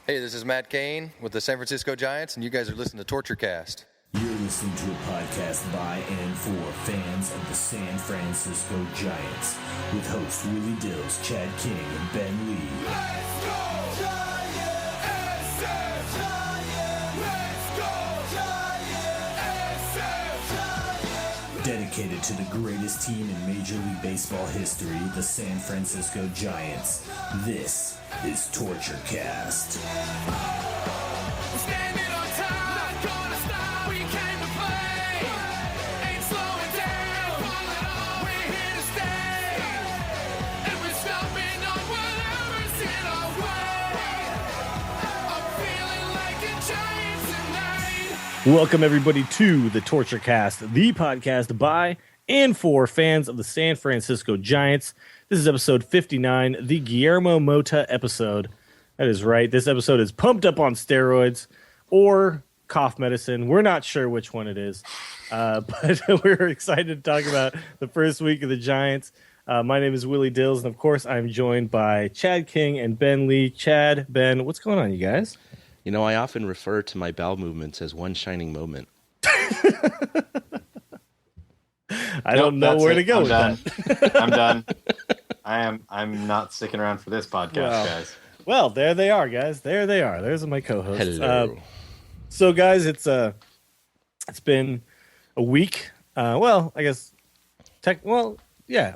Hey, this is Matt Cain with the San Francisco Giants, and you guys are listening to TortureCast. You're listening to a podcast by and for fans of the San Francisco Giants with hosts Willie Dills, Chad King, and Ben Lee. Let's go Giants! SF Giants! Let's go Giants! SF Giants! Dedicated to the greatest team in Major League Baseball history, the San Francisco Giants. This is TortureCast. Welcome, everybody, to the TortureCast, the podcast by and for fans of the San Francisco Giants. This is episode 59, the Guillermo Mota episode. That is right. This episode is pumped up on steroids or cough medicine. We're not sure which one it is, but we're excited to talk about the first week of the Giants. My name is Willie Dills, and of course, I'm joined by Chad King and Ben Lee. Chad, Ben, what's going on, you guys? You know, I often refer to my bowel movements as one shining moment. I don't know where to go with that. I'm done. I'm not sticking around for this podcast, guys. Well, there they are, guys. There they are. There's my co-hosts. Hello. So, guys, it's been a week. Well, I guess a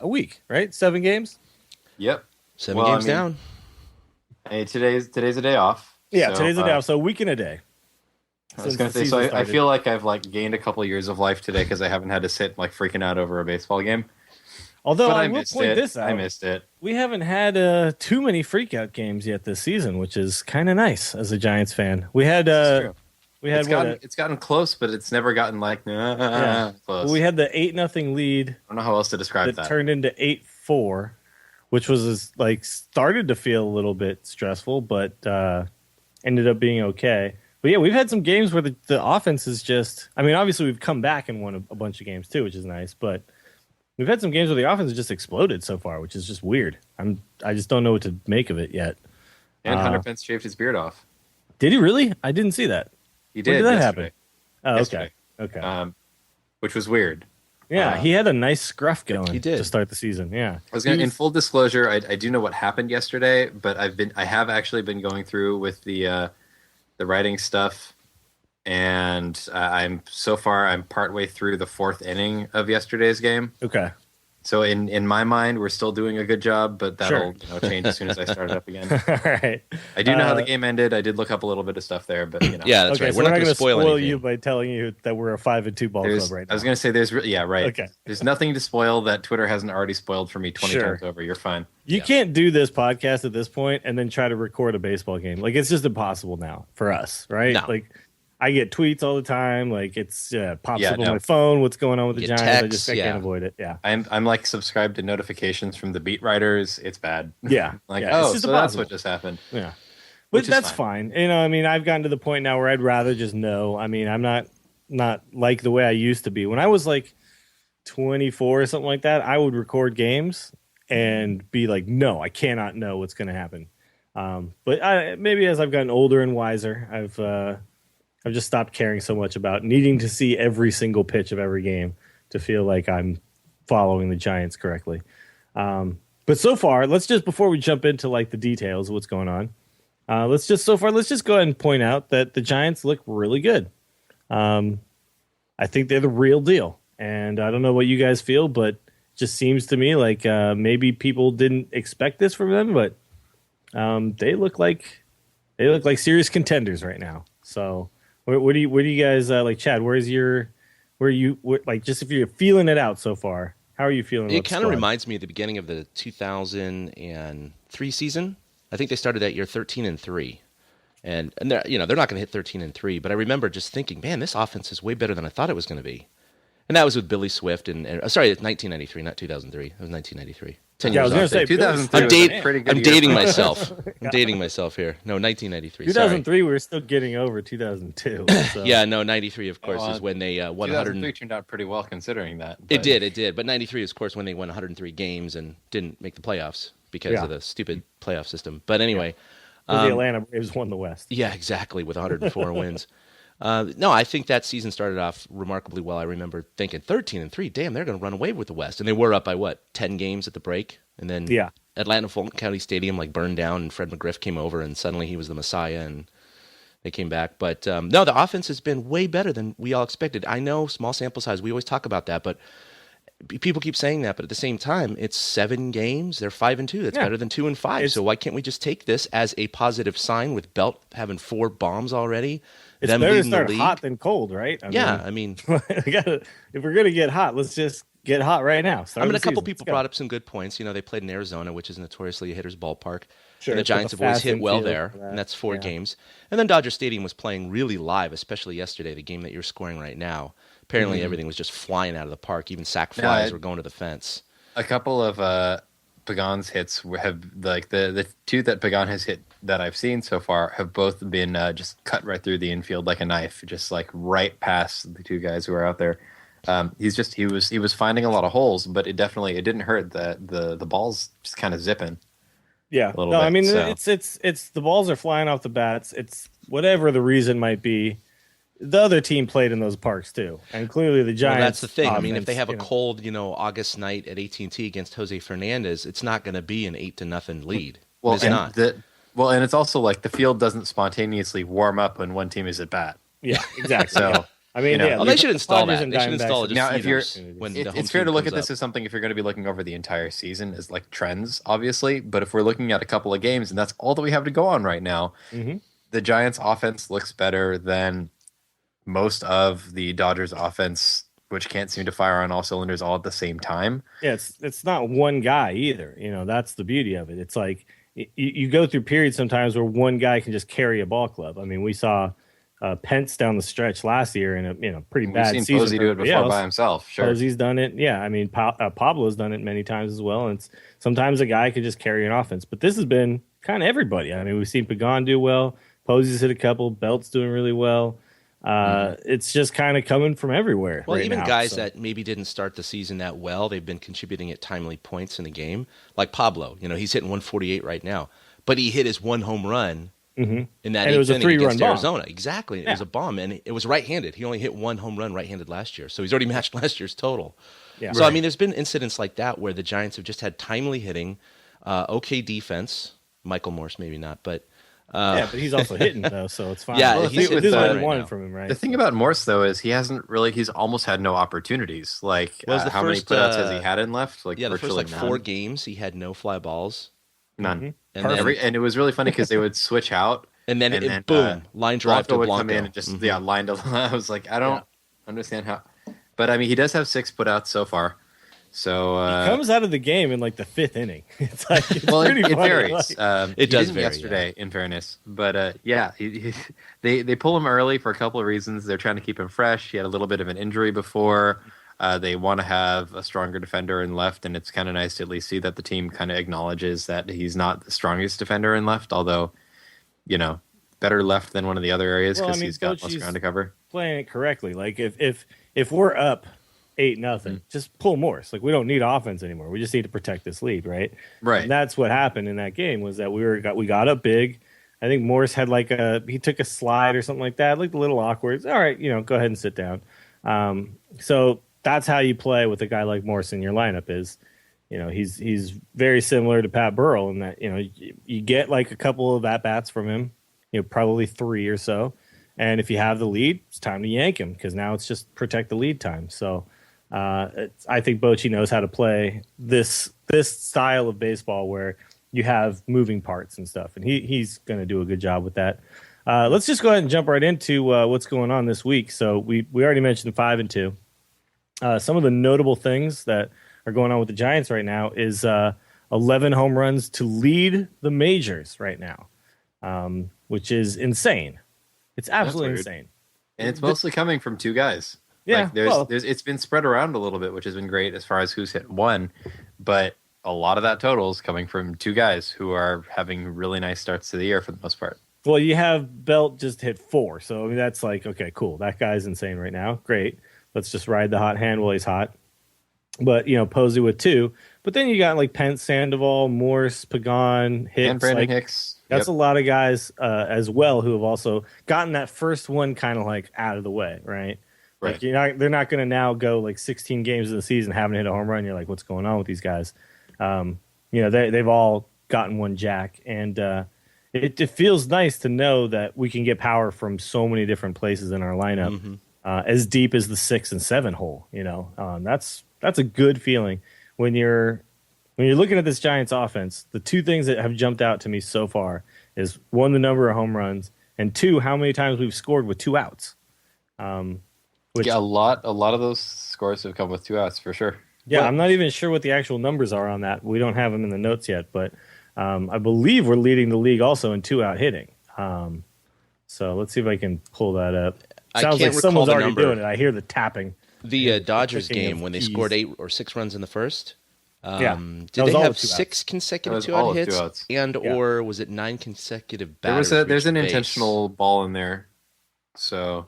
week, right? 7 games. Yep. 7 games down. Hey, today's a day off. Yeah, so, today's a day off. So a week and a day. I was going to say, so I feel like I've gained a couple years of life today because I haven't had to sit freaking out over a baseball game. Although but I will point this out. I missed it. We haven't had too many freakout games yet this season, which is kind of nice as a Giants fan. We had it's gotten close, but it's never gotten close. Well, we had the 8-0 lead. I don't know how else to describe that. Turned into 8-4, which was started to feel a little bit stressful, but ended up being okay. But yeah, we've had some games where the offense is just, I mean, obviously we've come back and won a bunch of games too, which is nice, but we've had some games where the offense has just exploded so far, which is just weird. I just don't know what to make of it yet. And Hunter Pence shaved his beard off. Did he really? I didn't see that. He did. When did that yesterday. happen? Oh, Yesterday. Okay. Which was weird. Yeah, he had a nice scruff going He did. to start the season. Yeah. In full disclosure, I do know what happened yesterday, but I have actually been going through with the writing stuff, and I'm partway through the 4th inning of yesterday's game. Okay. So in my mind, we're still doing a good job, but that'll change as soon as I start it up again. All right. I do know how the game ended. I did look up a little bit of stuff there, but Yeah, that's right. So We're not going to spoil anything. you by telling you that we're a 5-2 ball club right now. I was going to say right. Okay. There's nothing to spoil that Twitter hasn't already spoiled for me 20 times over. You're fine. You can't do this podcast at this point and then try to record a baseball game. It's just impossible now for us, right? No. I get tweets all the time. It's pops up on my phone. What's going on with the Giants? I can't avoid it. Yeah. I'm subscribed to notifications from the beat writers. It's bad. Yeah. It's just that's what just happened. Yeah. But that's fine. I've gotten to the point now where I'd rather just know. I'm not like the way I used to be. When I was 24 or something like that, I would record games and be like, no, I cannot know what's going to happen. But maybe as I've gotten older and wiser, I've just stopped caring so much about needing to see every single pitch of every game to feel like I'm following the Giants correctly. But so far, before we jump into the details of what's going on, let's just go ahead and point out that the Giants look really good. I think they're the real deal. And I don't know what you guys feel, but it just seems to me like maybe people didn't expect this from them, but they look like serious contenders right now. So what do you guys Chad? Just if you're feeling it out so far, how are you feeling? It kind of reminds me of the beginning of the 2003 season. I think they started that year 13-3, and they're not going to hit 13-3. But I remember just thinking, man, this offense is way better than I thought it was going to be. And that was with Billy Swift and sorry, it's 1993, not 2003. It was 1993. 10 years I was going to say 2003. I'm dating myself. I'm dating myself here. No, 1993. 2003, we were still getting over 2002. So. Yeah, no, 93, of course, is when they won 2003 turned out pretty well considering that. It did. But 93 is, of course, when they won 103 games and didn't make the playoffs because of the stupid playoff system. But anyway, The Atlanta Braves won the West. Yeah, exactly, with 104 wins. No, I think that season started off remarkably well. I remember thinking 13-3, damn, they're going to run away with the West. And they were up by, 10 games at the break? And then Atlanta Fulton County Stadium burned down, and Fred McGriff came over, and suddenly he was the messiah, and they came back. But no, the offense has been way better than we all expected. I know, small sample size, we always talk about that, but people keep saying that. But at the same time, it's 7 games. They're 5-2. That's better than 2-5. So why can't we just take this as a positive sign with Belt having 4 bombs already? It's better to start hot than cold, right? I mean, if we're going to get hot, let's just get hot right now. A couple people brought up some good points. They played in Arizona, which is notoriously a hitter's ballpark. Sure, and the Giants have always hit well there, and that's 4 games. And then Dodger Stadium was playing really live, especially yesterday, the game that you're scoring right now. Apparently everything was just flying out of the park. Even sac flies were going to the fence. A couple of Pagan's hits have, the 2 that Pagan has hit that I've seen so far have both been just cut right through the infield like a knife, just right past the 2 guys who are out there. He was finding a lot of holes, but it didn't hurt. The ball's just kind of zipping. Yeah, a little bit, I mean, so. it's the balls are flying off the bats. It's whatever the reason might be. The other team played in those parks too, and clearly the Giants. Well, that's the thing. Offense, I mean, if they have a cold, August night at AT&T against Jose Fernandez, it's not going to be an 8-0 lead. Well, it's not. And it's also the field doesn't spontaneously warm up when one team is at bat. Yeah, exactly. So I mean, they should install that. They should install it. Now, it's fair to look at this as something if you're going to be looking over the entire season as trends, obviously. But if we're looking at a couple of games, and that's all that we have to go on right now, the Giants' offense looks better than most of the Dodgers' offense, which can't seem to fire on all cylinders all at the same time. Yeah, it's not one guy either. That's the beauty of it. It's you go through periods sometimes where one guy can just carry a ball club. I mean, we saw Pence down the stretch last year in a pretty bad season. We've seen Posey do it before by himself. Sure, Posey's done it. Yeah, I mean, Pablo's done it many times as well. And sometimes a guy could just carry an offense, but this has been kind of everybody. I mean, we've seen Pagan do well. Posey's hit a couple. Belt's doing really well. It's just kind of coming from everywhere. Well, right even now, guys that maybe didn't start the season that well, they've been contributing at timely points in the game. Like Pablo, he's hitting 148 right now, but he hit his 1 home run in that 8th inning against Arizona. Exactly, it was a bomb, and it was right-handed. He only hit 1 home run right-handed last year, so he's already matched last year's total. Yeah. So I mean, there's been incidents like that where the Giants have just had timely hitting, okay defense. Michael Morse maybe not, but. But he's also hitting though, so it's fine. Yeah, well, this is what we wanted from him, right? The thing about Morse though is he's almost had no opportunities. How many putouts has he had in left? The first 4 games he had no fly balls. None. And it was really funny because they would switch out, and then boom, line drive to Blanco. Would come in and just line to line. I was like, I don't understand how, but I mean, he does have 6 putouts so far. So he comes out of the game in the 5th inning. It's pretty it funny. varies. It does vary yesterday, in fairness, but they pull him early for a couple of reasons. They're trying to keep him fresh. He had a little bit of an injury before. They want to have a stronger defender in left, and it's kind of nice to at least see that the team kind of acknowledges that he's not the strongest defender in left. Although, better left than one of the other areas because he's got less ground to cover. Playing it correctly, if we're up 8-0, just pull Morse. We don't need offense anymore. We just need to protect this lead, right? Right. And that's what happened in that game was that we got up big. I think Morse had he took a slide or something like that. Looked a little awkward. All right, go ahead and sit down. So that's how you play with a guy like Morse in your lineup is, he's very similar to Pat Burrell in that, you get a couple of at-bats from him, probably 3 or so. And if you have the lead, it's time to yank him because now it's just protect the lead time. So I think Bochy knows how to play this style of baseball where you have moving parts and stuff, and he's going to do a good job with that. Let's just go ahead and jump right into what's going on this week. So we already mentioned 5-2. Some of the notable things that are going on with the Giants right now is 11 home runs to lead the majors right now, which is insane. It's absolutely insane. And it's mostly coming from 2 guys. Yeah, it's been spread around a little bit, which has been great as far as who's hit 1, but a lot of that total is coming from 2 guys who are having really nice starts to the year for the most part. Well, you have Belt just hit 4, so I mean that's okay, cool. That guy's insane right now. Great, let's just ride the hot hand while he's hot. But Posey with 2, but then you got Pence, Sandoval, Morse, Pagan, Hicks, and Brandon Hicks. That's a lot of guys as well who have also gotten that first one kind of like out of the way, right? Right. Like they're not going to now go like 16 games of the season haven't hit a home run. You're like, what's going on with these guys? They've all gotten one jack, and it feels nice to know that we can get power from so many different places in our lineup, as deep as the 6 and 7 hole. That's a good feeling when you're looking at this Giants offense. The two things that have jumped out to me so far is, one, the number of home runs, and two, how many times we've scored with 2 outs. Yeah, a lot of those scores have come with 2 outs for sure. Yeah, I'm not even sure what the actual numbers are on that. We don't have them in the notes yet, but I believe we're leading the league also in 2-out hitting. So let's see if I can pull that up. Sounds like someone's already doing it. I hear the tapping. The Dodgers game when they scored 8 or 6 runs in the first. Did they have 6 consecutive 2-out hits, or was it 9 consecutive batters? There's an intentional ball in there, so.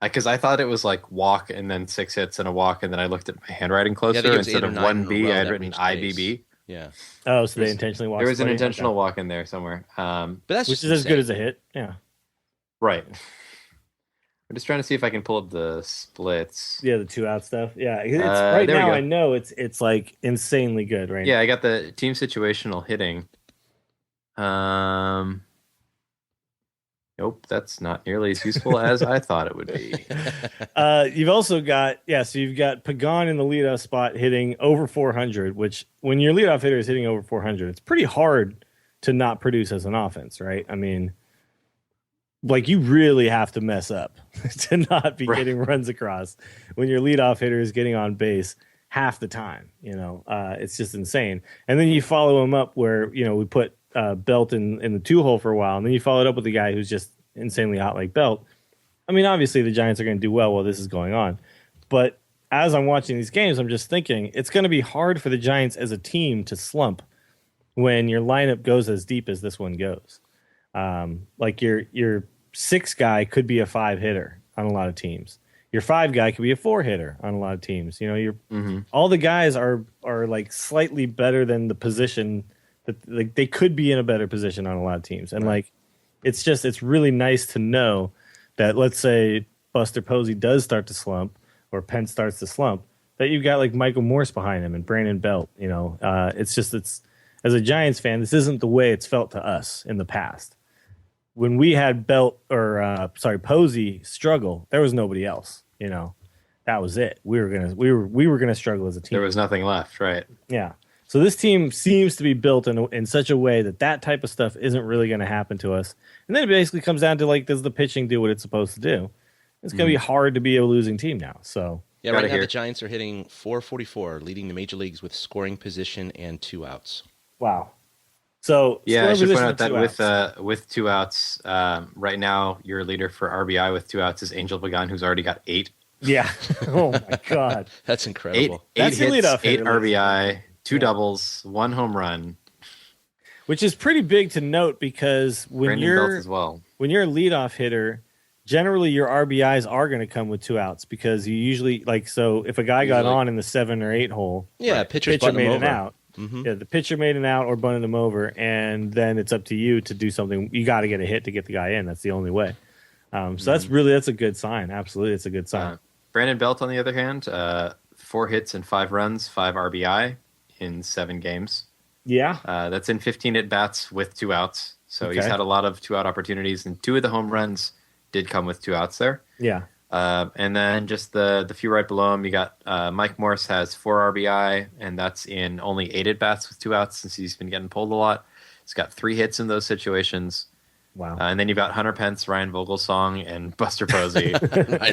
Because I thought it was like walk and then 6 hits and a walk, and then I looked at my handwriting closer. Instead of 1B, I had written IBB. Yeah. Oh, so they intentionally walked. There was an intentional walk in there somewhere. But that's which is as good as a hit. Yeah. Right. I'm just trying to see if I can pull up the splits. Yeah, the 2-out stuff. Yeah, it's right now I know it's like insanely good right now. Yeah, I got the team situational hitting. Nope, that's not nearly as useful as I thought it would be. You've also got, so you've got Pagan in the leadoff spot hitting over 400, which when your leadoff hitter is hitting over 400, it's pretty hard to not produce as an offense, right? I mean, like you really have to mess up to not be getting runs across when your leadoff hitter is getting on base half the time. It's just insane. And then you follow him up where, we put Belt in the 2-hole for a while, and then you followed up with a guy who's just insanely hot like Belt. I mean, obviously the Giants are going to do well while this is going on, but as I'm watching these games, I'm just thinking it's going to be hard for the Giants as a team to slump when your lineup goes as deep as this one goes. Like your 6 guy could be a 5 hitter on a lot of teams. Your 5 guy could be a 4 hitter on a lot of teams. All the guys are like slightly better than the position. Like they could be in a better position on a lot of teams, and like it's really nice to know that, let's say Buster Posey does start to slump or Pence starts to slump, that you've got like Michael Morse behind him and Brandon Belt. It's as a Giants fan, this isn't the way it's felt to us in the past. When we had Posey struggle, there was nobody else. That was it. We were gonna struggle as a team. There was nothing left, right? Yeah. So this team seems to be built in such a way that type of stuff isn't really going to happen to us. And then it basically comes down to, like, does the pitching do what it's supposed to do? It's going to be hard to be a losing team now. So yeah, right now the Giants are hitting .444, leading the major leagues with scoring position and 2 outs. Wow. So yeah, I should point out that with 2 outs, right now your leader for RBI with 2 outs is Angel Pagan, who's already got 8. Yeah. Oh my God, that's incredible. 8 hits, hits, 8 RBI. 2 doubles, 1 home run, which is pretty big to note because when you're as well. When you're a leadoff hitter, generally your RBIs are going to come with 2 outs because you usually if a guy got on in the 7 or 8 hole, pitcher made an out. Mm-hmm. Yeah, the pitcher made an out or bunted him over, and then it's up to you to do something. You got to get a hit to get the guy in. That's the only way. So that's a good sign. Absolutely, it's a good sign. Brandon Belt, on the other hand, 4 hits and 5 runs, 5 RBI. In 7 games. Yeah. That's in 15 at-bats with 2 outs. So he's had a lot of 2-out opportunities, and 2 of the home runs did come with 2 outs there. Yeah. And then just the few right below him, you got Mike Morse has 4 RBI, and that's in only 8 at-bats with 2 outs since he's been getting pulled a lot. He's got 3 hits in those situations. Wow. And then you've got Hunter Pence, Ryan Vogelsong, and Buster Posey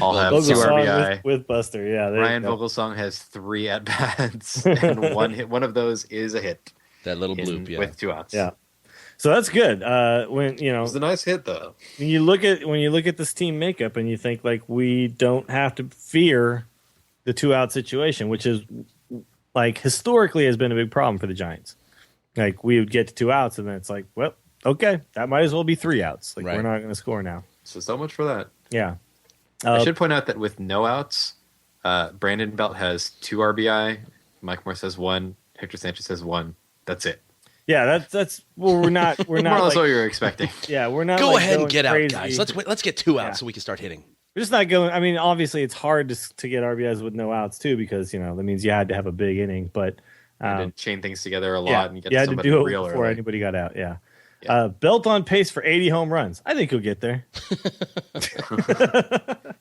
all have Vogelsong 2 RBI. With Buster, yeah. Ryan Vogelsong has 3 at-bats, and 1 hit. One of those is a hit. That little bloop, with 2 outs. Yeah. So that's good. It was a nice hit, though. When you look at this team makeup and you think, like, we don't have to fear the 2-out situation, which is, like, historically has been a big problem for the Giants. Like, we would get to 2 outs, and then it's like, well, okay, that might as well be 3 outs. Like, we're not going to score now. So much for that. Yeah. I should point out that with no outs, Brandon Belt has 2 RBI, Mike Morse has 1, Hector Sanchez has 1. That's it. Yeah, that's well, we're not More or less like, what you were expecting. yeah, we're not Go like, ahead and going get crazy. out, guys. Let's get 2 outs Yeah. so we can start hitting. We're just not going. I mean, obviously, it's hard to get RBIs with no outs too, because that means you had to have a big inning. But And chain things together a lot yeah, and get you had to somebody do it real before early. anybody got out. Yeah. Yeah. Belt on pace for 80 home runs. I think he'll get there.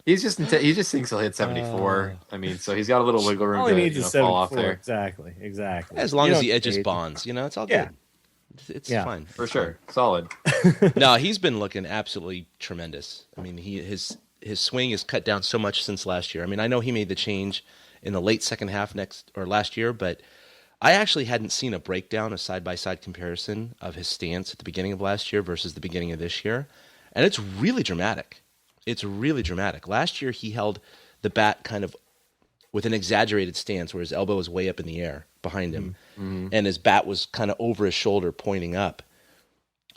He just thinks he'll hit 74. I mean, so he's got a little wiggle room All to he needs is fall off 74. there. Exactly. As long You as don't the edges need 80. bonds, it's all Yeah. good. It's Yeah. fine. For sure. Solid. No, he's been looking absolutely tremendous. I mean, his swing is cut down so much since last year. I mean, I know he made the change in the late second half last year, but I actually hadn't seen a breakdown, a side-by-side comparison of his stance at the beginning of last year versus the beginning of this year, and it's really dramatic. It's really dramatic. Last year, he held the bat kind of with an exaggerated stance where his elbow was way up in the air behind him, and his bat was kind of over his shoulder pointing up.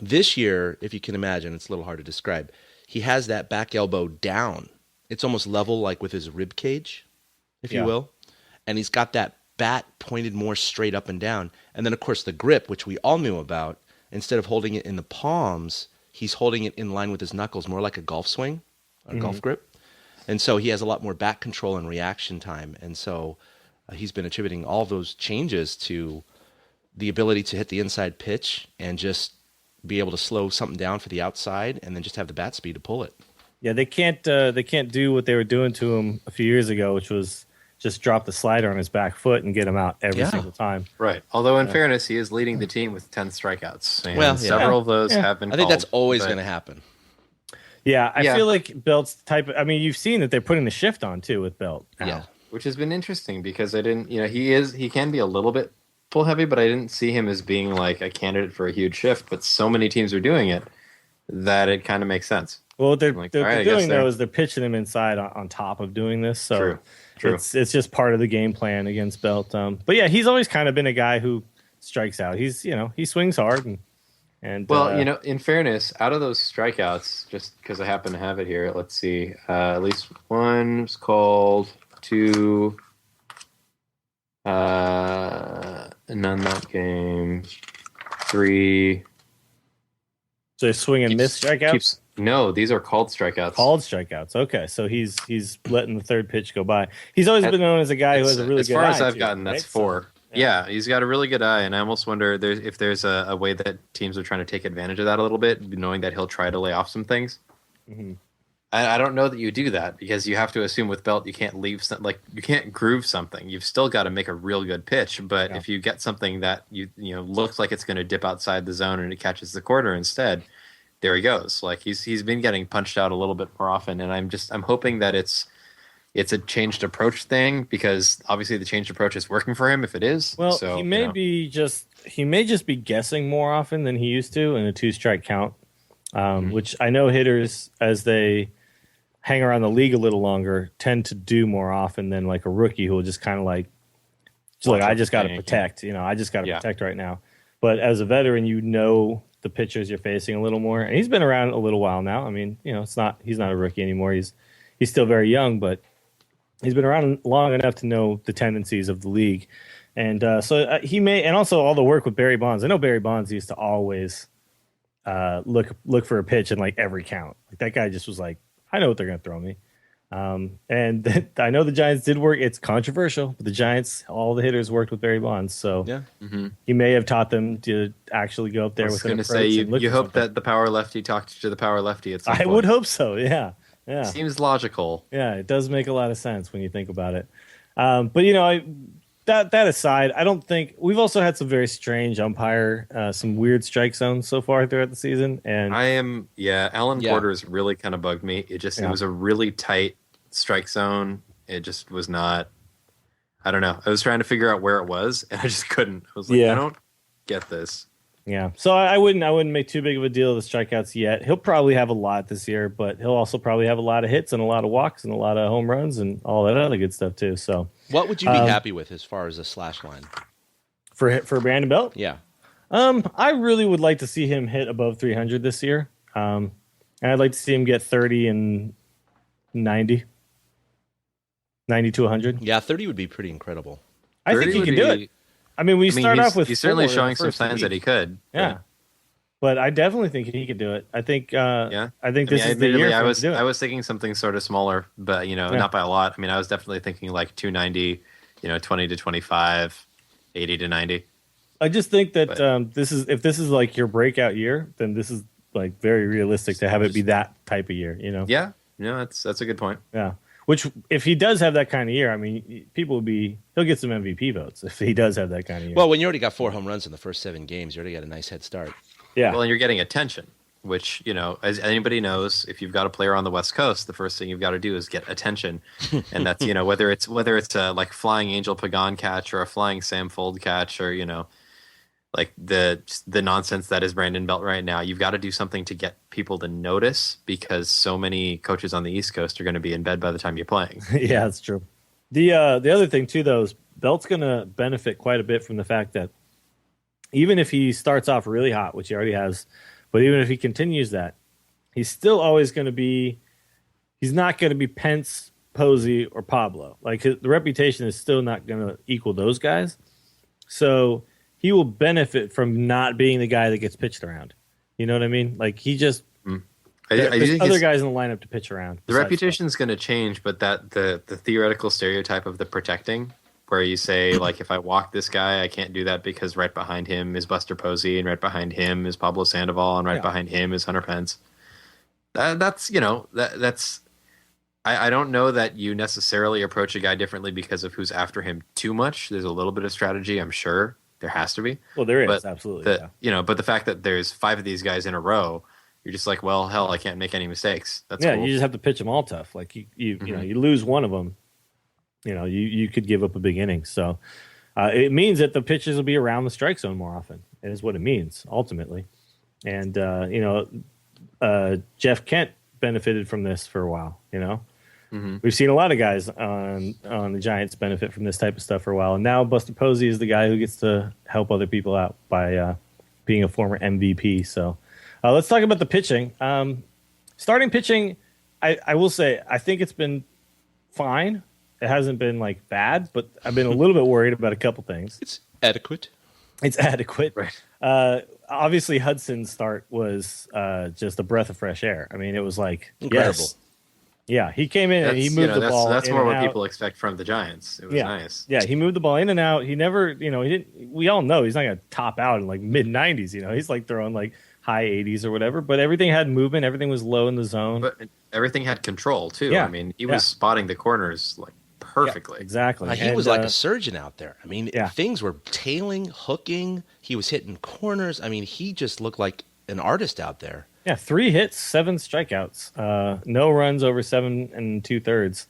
This year, if you can imagine, it's a little hard to describe. He has that back elbow down. It's almost level like with his rib cage, if you will. And he's got that bat pointed more straight up and down. And then, of course, the grip, which we all knew about, instead of holding it in the palms, he's holding it in line with his knuckles, more like a golf swing, a golf grip. And so he has a lot more back control and reaction time. And so he's been attributing all those changes to the ability to hit the inside pitch and just be able to slow something down for the outside and then just have the bat speed to pull it. Yeah, they can't do what they were doing to him a few years ago, which was just drop the slider on his back foot and get him out every single time. Right. Although, in fairness, he is leading the team with 10 strikeouts. And Well, yeah. several of those have been I think that's called, always but- going to happen. Yeah, I Yeah. feel like Belt's type of, I mean, you've seen that they're putting the shift on too with Belt now. Yeah. Which has been interesting because I didn't, he can be a little bit pull heavy, but I didn't see him as being like a candidate for a huge shift. But so many teams are doing it that it kind of makes sense. Well, what they're, Like, they're, all right, I they're guess doing they're- though is they're pitching him inside on top of doing this. So True. it's just part of the game plan against Belt. But yeah, he's always kind of been a guy who strikes out. He's he swings hard and Well, in fairness, out of those strikeouts, just because I happen to have it here, let's see. At least one's called, two, none that game, three. so he's swinging missed strikeouts. No, these are called strikeouts. Called strikeouts. Okay, so he's letting the third pitch go by. He's always been known as a guy who has a really as good far eye. as I've too, gotten, right? that's four. Yeah, he's got a really good eye, and I almost wonder if there's a way that teams are trying to take advantage of that a little bit, knowing that he'll try to lay off some things. Mm-hmm. I don't know that you do that because you have to assume with Belt you can't leave you can't groove something. You've still got to make a real good pitch. But if you get something that you looks like it's going to dip outside the zone and it catches the corner instead, there he goes. Like he's been getting punched out a little bit more often, and I'm hoping that it's a changed approach thing because obviously the changed approach is working for him if it is. Well, so, he may just be guessing more often than he used to in a 2-strike count, which I know hitters as they hang around the league a little longer tend to do more often than like a rookie who will just kind of like I just got to protect. I just got to protect right now. But as a veteran, the pitchers you're facing a little more, and he's been around a little while now. I mean, he's not a rookie anymore. He's still very young, but he's been around long enough to know the tendencies of the league. And so he may, and also all the work with Barry Bonds. I know Barry Bonds used to always look for a pitch in like every count. Like that guy just was like, I know what they're going to throw me. And I know the Giants did work. It's controversial, but the Giants, all the hitters worked with Barry Bonds. So he may have taught them to actually go up there with an approach. I was going to say, you hope that the power lefty talked to the power lefty at some point. I would hope so, yeah. Seems logical. Yeah, it does make a lot of sense when you think about it. But, that aside, I don't think we've also had some very strange some weird strike zones so far throughout the season. And Alan Porter's really kind of bugged me. It was a really tight strike zone. It just was not. I don't know. I was trying to figure out where it was, and I just couldn't. I was like, I don't get this. Yeah, so I wouldn't make too big of a deal of the strikeouts yet. He'll probably have a lot this year, but he'll also probably have a lot of hits and a lot of walks and a lot of home runs and all that other good stuff too. So, what would you be happy with as far as a slash line for Brandon Belt? Yeah, I really would like to see him hit above 300 this year, and I'd like to see him get 30 and 90 to 100. Yeah, 30 would be pretty incredible. I think he can do it. I mean, start off with he's certainly 4 showing some first signs week. that he could. Yeah. But I definitely think he could do it. I think. I think this is the year for him to do it. I was thinking something sort of smaller, but not by a lot. I mean, I was definitely thinking like 290, 20 to 25, 80 to 90. I just think that if this is like your breakout year, then this is like very realistic to have it be that type of year. Yeah. That's a good point. Yeah. Which, if he does have that kind of year, I mean, he'll get some MVP votes if he does have that kind of year. Well, when you already got 4 home runs in the first 7 games, you already got a nice head start. Yeah. Well, and you're getting attention, which, as anybody knows, if you've got a player on the West Coast, the first thing you've got to do is get attention. And that's, whether it's a like flying Angel Pagan catch or a flying Sam Fold catch or, like the nonsense that is Brandon Belt right now, you've got to do something to get people to notice because so many coaches on the East Coast are going to be in bed by the time you're playing. Yeah, that's true. The other thing too, though, is Belt's going to benefit quite a bit from the fact that even if he starts off really hot, which he already has, but even if he continues that, he's still always going to be. He's not going to be Pence, Posey, or Pablo. Like the reputation is still not going to equal those guys. So he will benefit from not being the guy that gets pitched around. You know what I mean? Like he just there's other guys in the lineup to pitch around. The reputation is going to change, but that the theoretical stereotype of the protecting, where you say like, if I walk this guy, I can't do that because right behind him is Buster Posey, and right behind him is Pablo Sandoval, and right behind him is Hunter Pence. That's I don't know that you necessarily approach a guy differently because of who's after him too much. There's a little bit of strategy, I'm sure. There has to be. Well, there is, absolutely. But the fact that there's 5 of these guys in a row, you're just like, well, hell, I can't make any mistakes. That's cool. You just have to pitch them all tough. Like you lose one of them, you could give up a big inning. So it means that the pitches will be around the strike zone more often. It is what it means ultimately. And Jeff Kent benefited from this for a while. We've seen a lot of guys on the Giants benefit from this type of stuff for a while, and now Buster Posey is the guy who gets to help other people out by being a former MVP. So let's talk about the pitching. Starting pitching, I will say I think it's been fine. It hasn't been like bad, but I've been a little bit worried about a couple things. It's adequate. It's adequate. Right. Obviously, Hudson's start was just a breath of fresh air. I mean, it was like incredible. Yes. Yeah, he came in and he moved the ball. That's in more and what out. people expect from the Giants. It was nice. Yeah, he moved the ball in and out. He never, he didn't. We all know he's not going to top out in like mid 90s. He's like throwing like high 80s or whatever. But everything had movement. Everything was low in the zone. But everything had control too. Yeah. I mean, he was spotting the corners like perfectly. Yeah, exactly. He was like a surgeon out there. I mean, Yeah. things were tailing, hooking. He was hitting corners. I mean, he just looked like an artist out there. Yeah, 3 hits, 7 strikeouts, no runs over 7 2/3.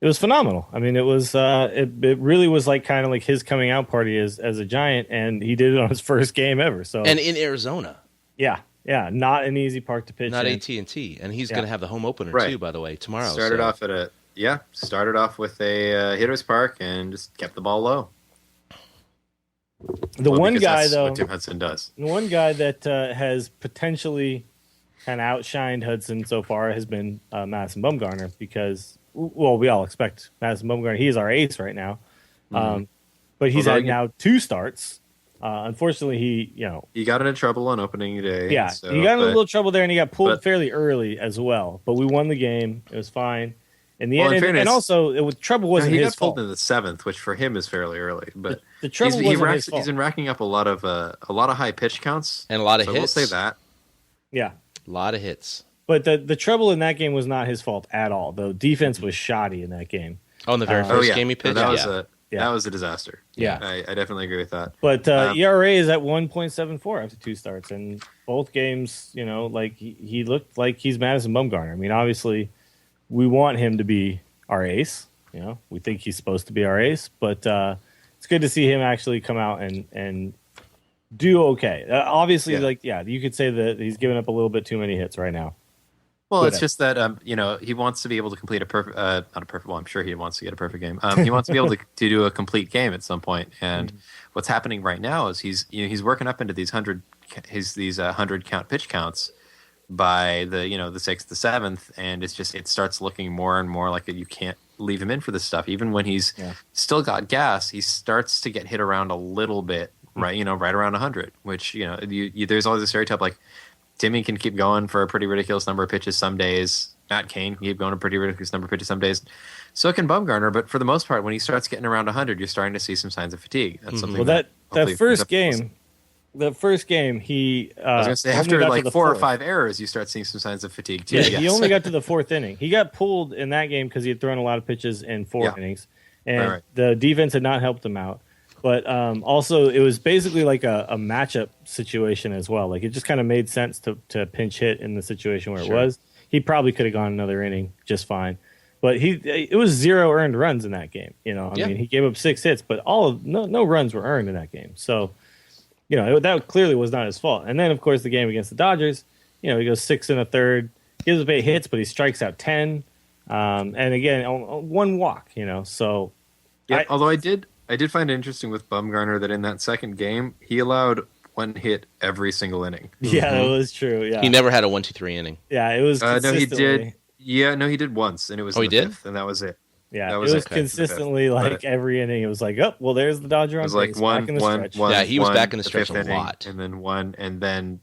It was phenomenal. I mean, it was it really was like kind of like his coming out party as a Giant, and he did it on his first game ever. So And in Arizona, yeah, not an easy park to pitch. not in. AT&T, and he's going to have the home opener Right. too. By the way, tomorrow. Started off with a hitter's park and just kept the ball low. The one guy that's though, what Tim Hudson does. the one guy that has potentially kind of outshined Hudson so far has been Madison Bumgarner because, well, we all expect Madison Bumgarner. He is our ace right now, but he's had now 2 starts. Unfortunately, He got into trouble on opening day. he got in a little trouble there, and he got pulled fairly early as well. But we won the game; it was fine. In the end, fairness, and also trouble wasn't he his got pulled fault. in the 7th, which for him is fairly early. But The trouble wasn't his fault. he's been racking up a lot of high pitch counts And a lot of so hits. We'll say that. Yeah. A lot of hits. But the trouble in that game was not his fault at all. The defense was shoddy in that game. Oh, in the very first game he pitched? That was a disaster. Yeah. I definitely agree with that. But ERA is at 1.74 after 2 starts. And both games, like he looked like he's Madison Bumgarner. I mean, obviously, we want him to be our ace. We think he's supposed to be our ace. But it's good to see him actually come out and do okay. Obviously, you could say that he's given up a little bit too many hits right now. Well, it's just that he wants to be able to complete a perfect, not a perfect. Well, I'm sure he wants to get a perfect game. He wants to be able to do a complete game at some point. And what's happening right now is he's working up into these 100 count pitch counts by the 6th, the 7th, and it starts looking more and more like you can't leave him in for this stuff. Even when he's still got gas, he starts to get hit around a little bit, right? Right around 100, which, there's always a stereotype like Timmy can keep going for a pretty ridiculous number of pitches some days. Matt Cain can keep going a pretty ridiculous number of pitches some days. So can Bumgarner, but for the most part, when he starts getting around 100, you're starting to see some signs of fatigue. That's something. Well, that first game, he I was going to say after like 4 or 5 errors, you start seeing some signs of fatigue too. Yeah, yes. he only got to the 4th inning. He got pulled in that game because he had thrown a lot of pitches in 4 innings, and the defense had not helped him out. But also, it was basically like a matchup situation as well. Like it just kind of made sense to pinch hit in the situation where it was. He probably could have gone another inning just fine. But it was 0 earned runs in that game. I mean, he gave up 6 hits, but no runs were earned in that game. So, that clearly was not his fault. And then, of course, the game against the Dodgers, he goes 6 1/3, gives up 8 hits, but he strikes out 10. And again, on 1 walk. So, although I did find it interesting with Bumgarner that in that second game he allowed 1 hit every single inning. Yeah, that was true. Yeah, he never had a 1-2-3 inning. Yeah, it was. No, he did. Yeah, no, he did once, and it was in the 5th, and that was it. Yeah, it was consistently like every inning. It was like, oh, well, there's the Dodger on base. It was like one. Yeah, he was back in the stretch a lot, and then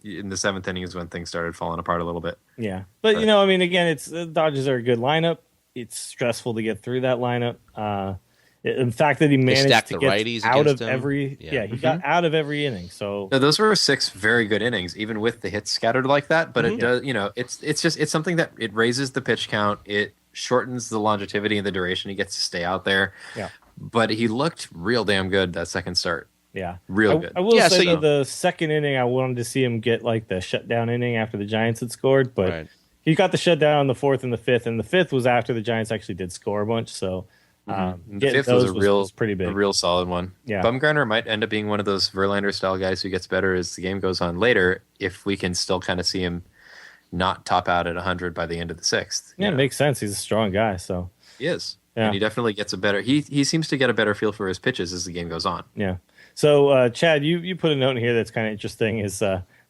in the 7th inning is when things started falling apart a little bit. Yeah, but I mean, again, it's the Dodgers are a good lineup. It's stressful to get through that lineup. In fact, that he managed to get out of every he got out of every inning. So those were 6 very good innings, even with the hits scattered like that. But it does, it's something that it raises the pitch count. It shortens the longevity and the duration. He gets to stay out there. Yeah, but he looked real damn good that second start. Yeah, real good. I will say that the second inning, I wanted to see him get like the shutdown inning after the Giants had scored, but he got the shutdown on the 4th and the 5th, and the 5th was after the Giants actually did score a bunch. So. The 5th was pretty big. A real solid one. Yeah. Bumgarner might end up being one of those Verlander style guys who gets better as the game goes on later, if we can still kind of see him not top out at 100 by the end of the 6th. Yeah, it makes sense. He's a strong guy, so he is, and he definitely gets a better. He seems to get a better feel for his pitches as the game goes on. Yeah. So Chad, you put a note in here that's kind of interesting. Is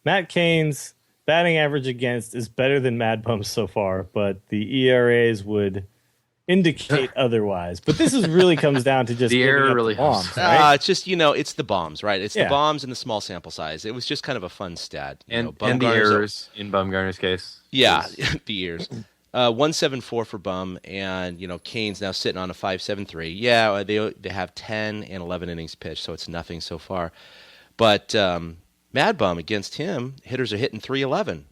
Matt Cain's batting average against is better than MadBum so far, but the ERAs would indicate otherwise, but this is really comes down to just the error really the bombs, right? It's just it's the bombs, right? It's the bombs and the small sample size. It was just kind of a fun stat, and the errors in Bumgarner's case. Yeah, the errors. 174 for Bum, and Cain's now sitting on a 5.73. Yeah, they have 10 and 11 innings pitched, so it's nothing so far. But MadBum against him, hitters are hitting 311,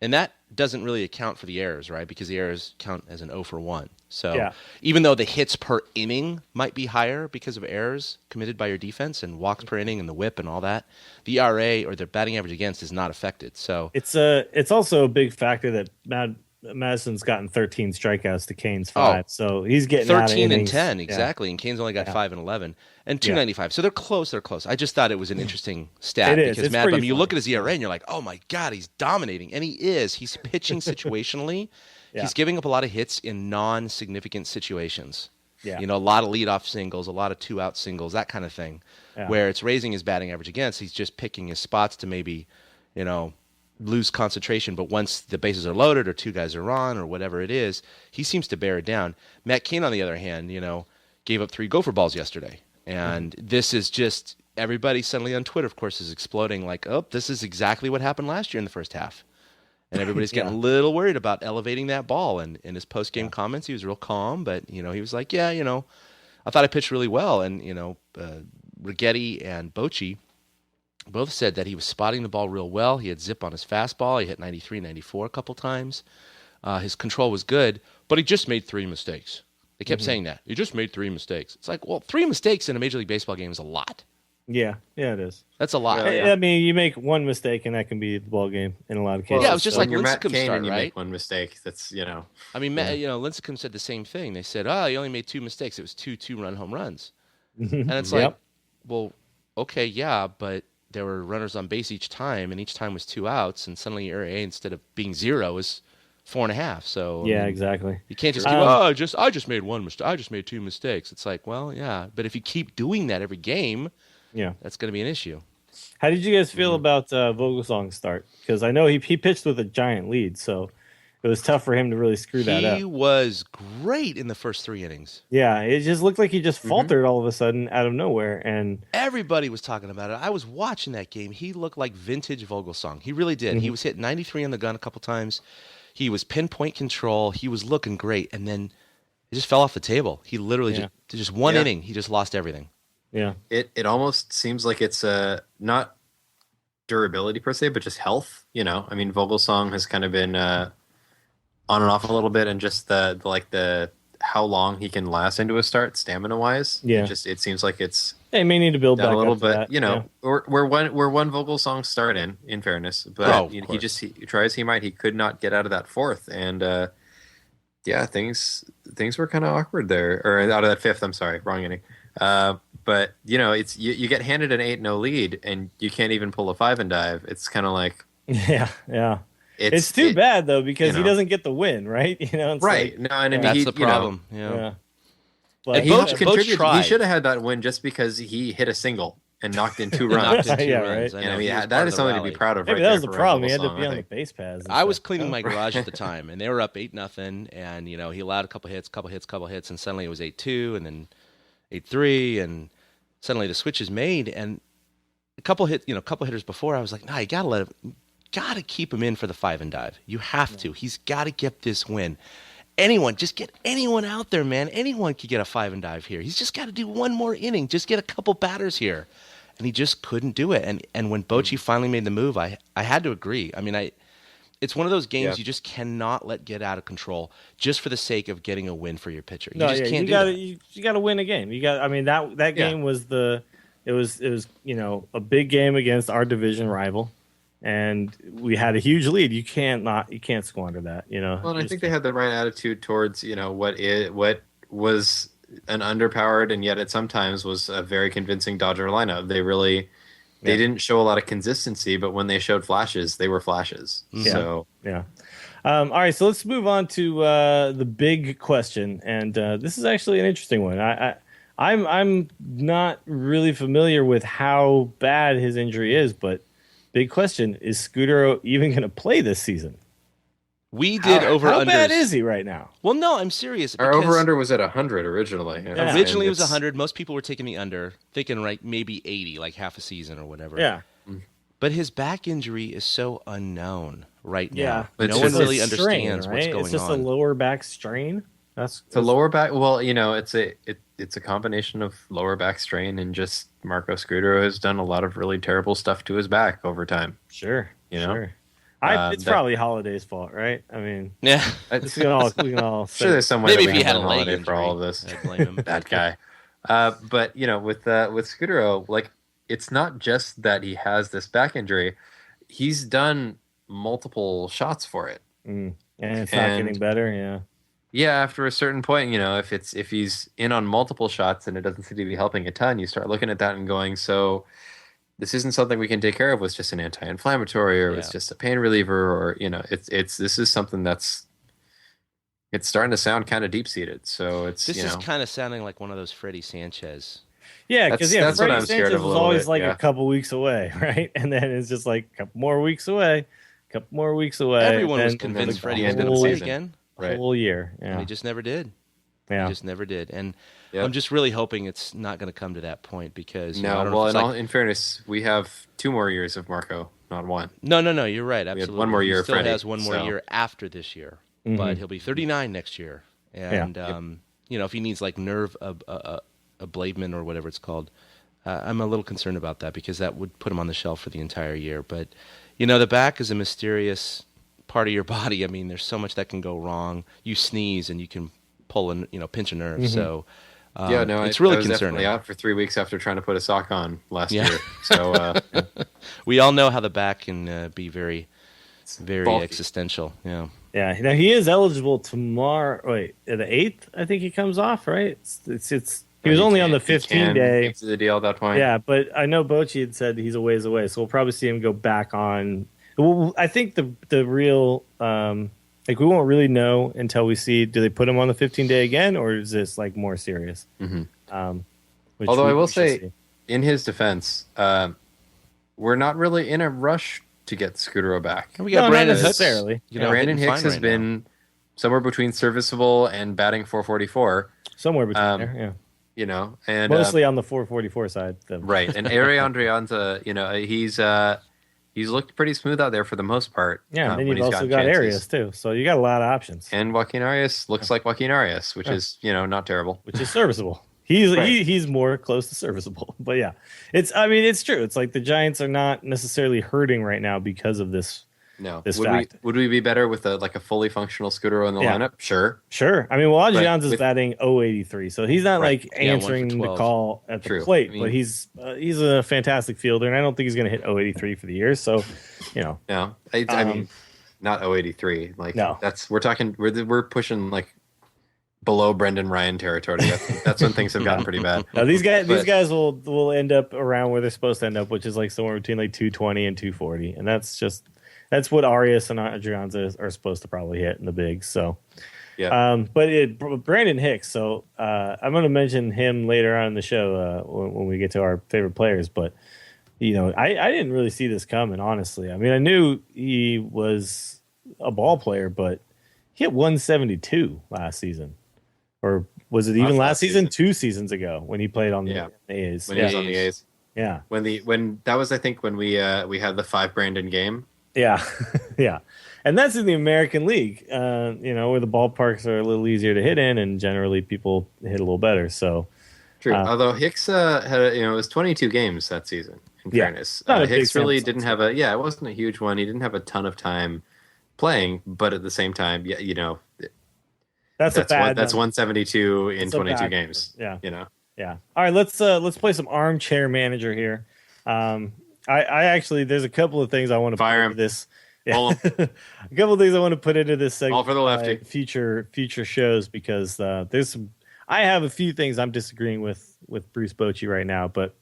and that doesn't really account for the errors, right? Because the errors count as an 0 for 1. So even though the hits per inning might be higher because of errors committed by your defense and walks per inning and the whip and all that, the ERA or the batting average against is not affected. So it's also a big factor that Madison's gotten 13 strikeouts to Cain's 5, so he's getting 13 and 10 exactly, and Cain's only got 5 and 11 and 295. So they're close. I just thought it was an interesting stat because MadBum, you look at his ERA and you're like, oh my god, he's dominating, and he is. He's pitching situationally. He's giving up a lot of hits in non-significant situations. Yeah. A lot of leadoff singles, a lot of 2-out singles, that kind of thing, where it's raising his batting average against. He's just picking his spots to maybe, lose concentration. But once the bases are loaded or 2 guys are on or whatever it is, he seems to bear it down. Matt Cain, on the other hand, gave up 3 gopher balls yesterday. And this is just everybody suddenly on Twitter, of course, is exploding like, oh, this is exactly what happened last year in the first half. And everybody's getting a little worried about elevating that ball. And in his post-game comments, he was real calm. But, he was like, I thought I pitched really well. And, Righetti and Bochy both said that he was spotting the ball real well. He had zip on his fastball. He hit 93, 94 a couple times. His control was good, but he just made 3 mistakes. They kept saying that. He just made 3 mistakes. It's like, well, 3 mistakes in a Major League Baseball game is a lot. Yeah, it is. That's a lot. I mean, you make 1 mistake, and that can be the ball game in a lot of cases. Yeah, it was just like Lincecum start, and you right? make 1 mistake. That's I mean, Lincecum said the same thing. They said, he only made 2 mistakes. It was 2 2-run home runs, and it's like, well, okay, yeah, but there were runners on base each time, and each time was 2 outs, and suddenly your ERA instead of being 0 is 4.5. So exactly. You can't just keep, I just made 1 mistake. I just made 2 mistakes. It's like, well, yeah, but if you keep doing that every game, that's going to be an issue. How did you guys feel about Vogelsong's start? Because I know he pitched with a giant lead, so it it was tough for him to really screw that up. He was great in the first 3 innings. Yeah, it just looked like he just faltered all of a sudden out of nowhere, and Everybody was talking about it. I was watching that game. He looked like vintage Vogelsong. He really did. He was hit 93 on the gun a couple times. He was pinpoint control. He was looking great, and then it just fell off the table. He literally just one inning. He just lost everything. yeah, It almost seems like it's not durability per se, but just health. You know, I mean, Vogelsong has kind of been on and off a little bit, and just the how long he can last into a start stamina wise. Yeah. It seems like it's they may need to build back a little up to bit. that. You know, we're one Vogelsong start in fairness, but he tries he could not get out of that fourth, and things were kind of awkward there, or out of that fifth. I'm sorry, wrong inning. But you know, it's you get handed an 8-0 lead, and you can't even pull a 5 and dive. It's kind of like yeah. It's too bad though, because he doesn't get the win, right? You know, it's right? Like, no, and I mean, that's the problem. yeah. But he Boch contributed. tried. He should have had that win just because he hit a single and knocked in 2 runs. Knocked in 2 Yeah, runs. right. And I mean, He was that part is of the something to rally. be proud of. Maybe right that was there the for problem. He had Vogelsong, to be I on the think. base paths. and I was stuff. cleaning my garage at the time, and they were up 8-0, and you know he allowed a couple hits, and suddenly it was 8-2, and then 8-3, and suddenly the switch is made, and a couple hitters before, I was like, nah, you gotta keep him in for the 5 and dive. You have to. He's got to get this win. Just get anyone out there, man. Anyone could get a 5 and dive here. He's just got to do one more inning. Just get a couple batters here. And he just couldn't do it. And when Bochy finally made the move, I had to agree. I mean, it's one of those games you just cannot let get out of control just for the sake of getting a win for your pitcher. You can't do that. You got to win a game. I mean, that game was it was a big game against our division rival, and we had a huge lead. You can't squander that. You know. Well, and I think they had the right attitude towards what was an underpowered and yet at sometimes was a very convincing Dodger lineup. They didn't show a lot of consistency, but when they showed flashes, they were flashes. Yeah. So all right, so let's move on to the big question, and this is actually an interesting one. I'm not really familiar with how bad his injury is, but big question: is Scudero even going to play this season? We did over-unders. How bad is he right now? Well, no, I'm serious. our over/under was at 100 originally. Yeah. Originally, it was 100. Most people were taking the under, thinking like maybe 80, like half a season or whatever. Yeah. But his back injury is so unknown right now. It's No one just really a strain, understands right? what's going on. It's just a lower back strain. It's a lower back. Well, it's a combination of lower back strain and just Marco Scudero has done a lot of really terrible stuff to his back over time. Sure. You know? Sure. It's probably Holiday's fault, right? I mean, Yeah. we can all I'm sure there's some way Maybe that if we he can had a blame leg Holiday for injury, all of this. I'd blame him. That guy. But with Scudero, like it's not just that he has this back injury; he's done multiple shots for it, and it's not getting better. Yeah. Yeah, after a certain point, if he's in on multiple shots and it doesn't seem to be helping a ton, you start looking at that and going, so this isn't something we can take care of with just an anti-inflammatory or it's just a pain reliever or this is something it's starting to sound kind of deep-seated. So This is kind of sounding like one of those Freddie Sanchez. Yeah, because that's what Freddie I'm scared Sanchez of a was little always bit, like yeah. a couple weeks away, right? And then it's just like a couple more weeks away. Everyone was and convinced the Freddie was end of going to the play season. again. Right. whole year. And Yeah. he just never did. Yeah. He just never did. And Yep. I'm just really hoping it's not going to come to that point because I don't know well, if it's in fairness, we have 2 more years of Marco, not 1. No, you're right. Absolutely. one more year He of still Freddie, has one more so. year after this year, Mhm. but he'll be 39 next year. And if he needs like nerve ablavement or whatever it's called, I'm a little concerned about that because that would put him on the shelf for the entire year. But the back is a mysterious part of your body. I mean, there's so much that can go wrong. You sneeze and you can pull and pinch a nerve. Mm-hmm. So it's I really was concerning. definitely out for 3 weeks after trying to put a sock on last Yeah. year. So We all know how the back can be very, very bulky. existential. Yeah. Yeah. Now he is eligible tomorrow. Wait, the 8th, I think he comes off, right? He was only on the 15-day. To the deal at that point. Yeah, but I know Bochy had said he's a ways away, so we'll probably see him go back on. Well, I think the real we won't really know until we see, do they put him on the 15-day again, or is this like more serious? Mm-hmm. Although I will say, in his defense, we're not really in a rush to get Scudero back. And we got No, not Brandon Hicks. necessarily. Brandon Hicks has been somewhere between serviceable and batting 444. Somewhere between there, yeah. And Mostly on the 444 side. Right. And Arian Andrianza, he's looked pretty smooth out there for the most part. Yeah, and then you've also got Arias too. So you got a lot of options. And Joaquin Arias looks like Joaquin Arias, which is, not terrible. Which is serviceable. He's more close to serviceable. But yeah, it's true. It's like the Giants are not necessarily hurting right now because of this. No. This would we be better with a fully functional Scudero in the lineup? Sure. I mean, well, Adrian's is batting 083, so he's not answering the 1 for 12. call at the plate, but he's a fantastic fielder, and I don't think he's going to hit 083 for the year. So, No, I mean, not 083. No. We're pushing below Brendan Ryan territory. That's when things have gotten pretty bad. Now, these guys will end up around where they're supposed to end up, which is somewhere between 220 and 240, and that's what Arias and Adrianza are supposed to probably hit in the bigs. So, yeah. But Brandon Hicks. So I'm going to mention him later on in the show when we get to our favorite players. But I didn't really see this coming, honestly. I mean, I knew he was a ball player, but he hit 172 last season, or was it even last season? 2 seasons ago when he played on the A's. When he was on the A's. Yeah. When that was, I think, when we had the 5 Brandon game. Yeah, yeah, and that's in the American League, where the ballparks are a little easier to hit in, and generally people hit a little better. So, true. Although Hicks had, it was 22 games that season. In fairness, Hicks really didn't have it wasn't a huge one. He didn't have a ton of time playing, but at the same time, that's 172 in 22 games. Yeah, yeah. All right, let's play some armchair manager here. I actually, there's a couple of things I want to put into this. Yeah. A couple of things I want to put into this segment. All for the lefty. Future shows, because I have a few things I'm disagreeing with Bruce Bochy right now, but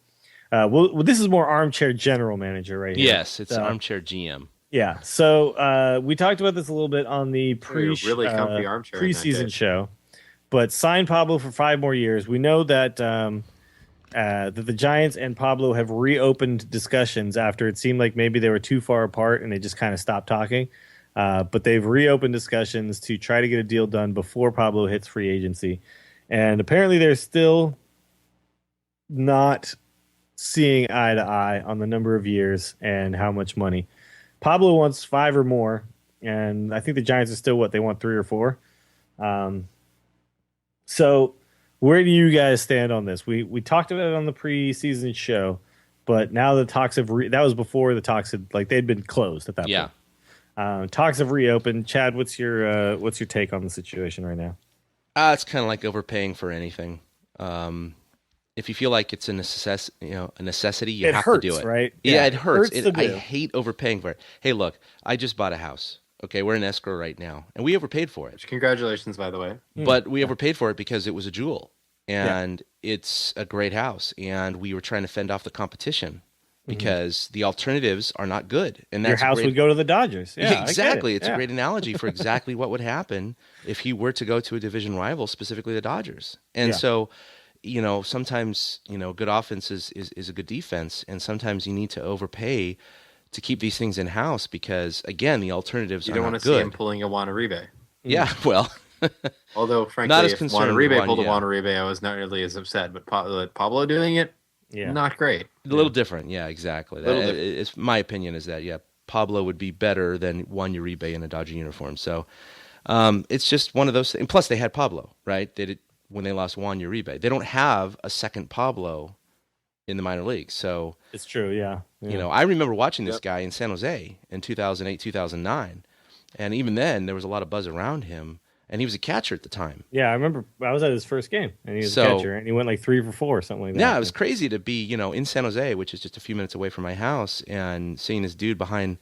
this is more armchair general manager right here. Yes, it's armchair GM. Yeah. So we talked about this a little bit on the really comfy armchair preseason show, but sign Pablo for 5 more years. We know that that the Giants and Pablo have reopened discussions after it seemed like maybe they were too far apart and they just kind of stopped talking. But they've reopened discussions to try to get a deal done before Pablo hits free agency. And apparently they're still not seeing eye to eye on the number of years and how much money. Pablo wants 5 or more, and I think the Giants are still they want 3 or 4. So where do you guys stand on this? We talked about it on the preseason show, but now the talks have that was before the talks had they'd been closed at that point. Talks have reopened. Chad, what's your take on the situation right now? It's kind of like overpaying for anything. If you feel like it's a necessity, you have to do it. Right? Yeah, it hurts. I hate overpaying for it. Hey, look, I just bought a house. Okay, we're in escrow right now, and we overpaid for it. Congratulations, by the way. But we overpaid for it because it was a jewel, and it's a great house, and we were trying to fend off the competition because the alternatives are not good. And that's your house would go to the Dodgers. Yeah, exactly. It's a great analogy for exactly what would happen if he were to go to a division rival, specifically the Dodgers. And so, sometimes good offense is a good defense, and sometimes you need to overpay to keep these things in house because, again, the alternatives are not good. You don't want to see him pulling a Juan Uribe. Yeah, well. Although, frankly, not as if Juan concerned Uribe pulled a Juan Uribe, I was not nearly as upset. But Pablo doing it, not great. A little different, yeah, exactly. It's my opinion is that, Pablo would be better than Juan Uribe in a Dodger uniform. So it's just one of those things. Plus, they had Pablo, right? They did when they lost Juan Uribe. They don't have a second Pablo in the minor leagues. So it's true, yeah. I remember watching this guy in San Jose in 2008, 2009, and even then there was a lot of buzz around him, and he was a catcher at the time. Yeah, I remember I was at his first game, and he was a catcher, and he went 3 for 4 or something like that. Yeah, it was crazy to be, in San Jose, which is just a few minutes away from my house, and seeing this dude behind,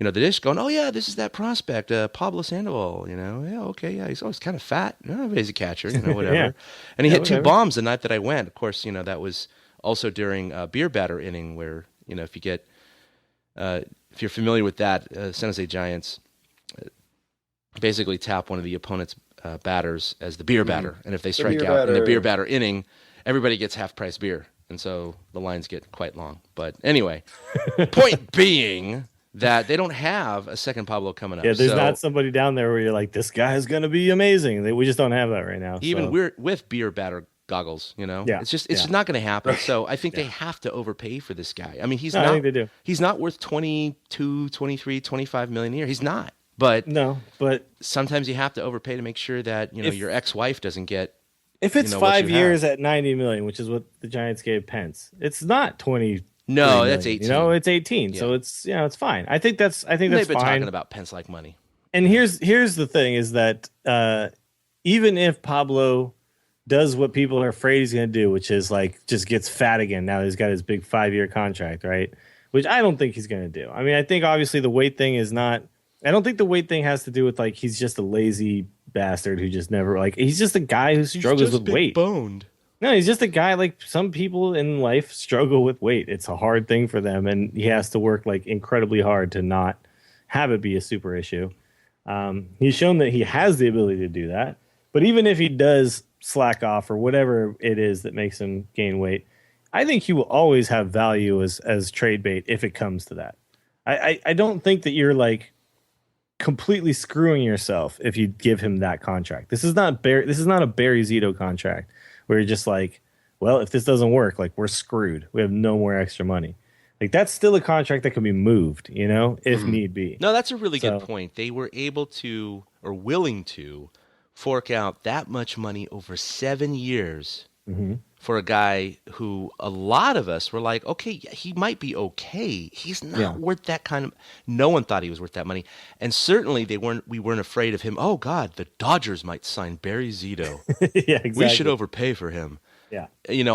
the dish going, oh yeah, this is that prospect, Pablo Sandoval, he's always kind of fat. No, but he's a catcher, whatever. And he hit 2 bombs the night that I went. Of course, that was also during a beer batter inning where, if you get, if you're familiar with that, San Jose Giants basically tap one of the opponent's batters as the beer batter. And if they strike out in the beer batter inning, everybody gets half-price beer. And so the lines get quite long. But anyway, point being that they don't have a second Pablo coming up. Yeah, there's not somebody down there where you're like, this guy is going to be amazing. We just don't have that right now. Even we're with beer batter goggles, Yeah, it's just not going to happen. So I think they have to overpay for this guy. I mean, I think they do. He's not worth 22, 23, 25 million a year. He's not. But sometimes you have to overpay to make sure that your ex-wife doesn't get. If it's 5 years at 90 million, which is what the Giants gave Pence, it's not 20. No, that's 18. It's 18. Yeah. So it's fine. I think that's They've been fine. talking about Pence-like money. And here's the thing: is that even if Pablo does what people are afraid he's going to do, which is like just gets fat again. Now he's got his big 5-year contract, right? Which I don't think he's going to do. I mean, I think obviously the weight thing is not. I don't think the weight thing has to do with like he's just a lazy bastard who just never he's just a guy who struggles with weight. Boned. No, he's just a guy like some people in life struggle with weight. It's a hard thing for them, and he has to work like incredibly hard to not have it be a super issue. He's shown that he has the ability to do that. But even if he does slack off or whatever it is that makes him gain weight, I think he will always have value as trade bait if it comes to that. I don't think that you're like completely screwing yourself if you give him that contract. This is not a Barry Zito contract where you're just like, well, if this doesn't work, like we're screwed. We have no more extra money. Like that's still a contract that can be moved, if need be. No, that's a really good point. They were able to or willing to fork out that much money over 7 years for a guy who a lot of us were like, okay, he might be okay. He's not worth that kind of. No one thought he was worth that money, and certainly we weren't afraid of him. Oh God, the Dodgers might sign Barry Zito. Yeah, exactly. We should overpay for him. Yeah,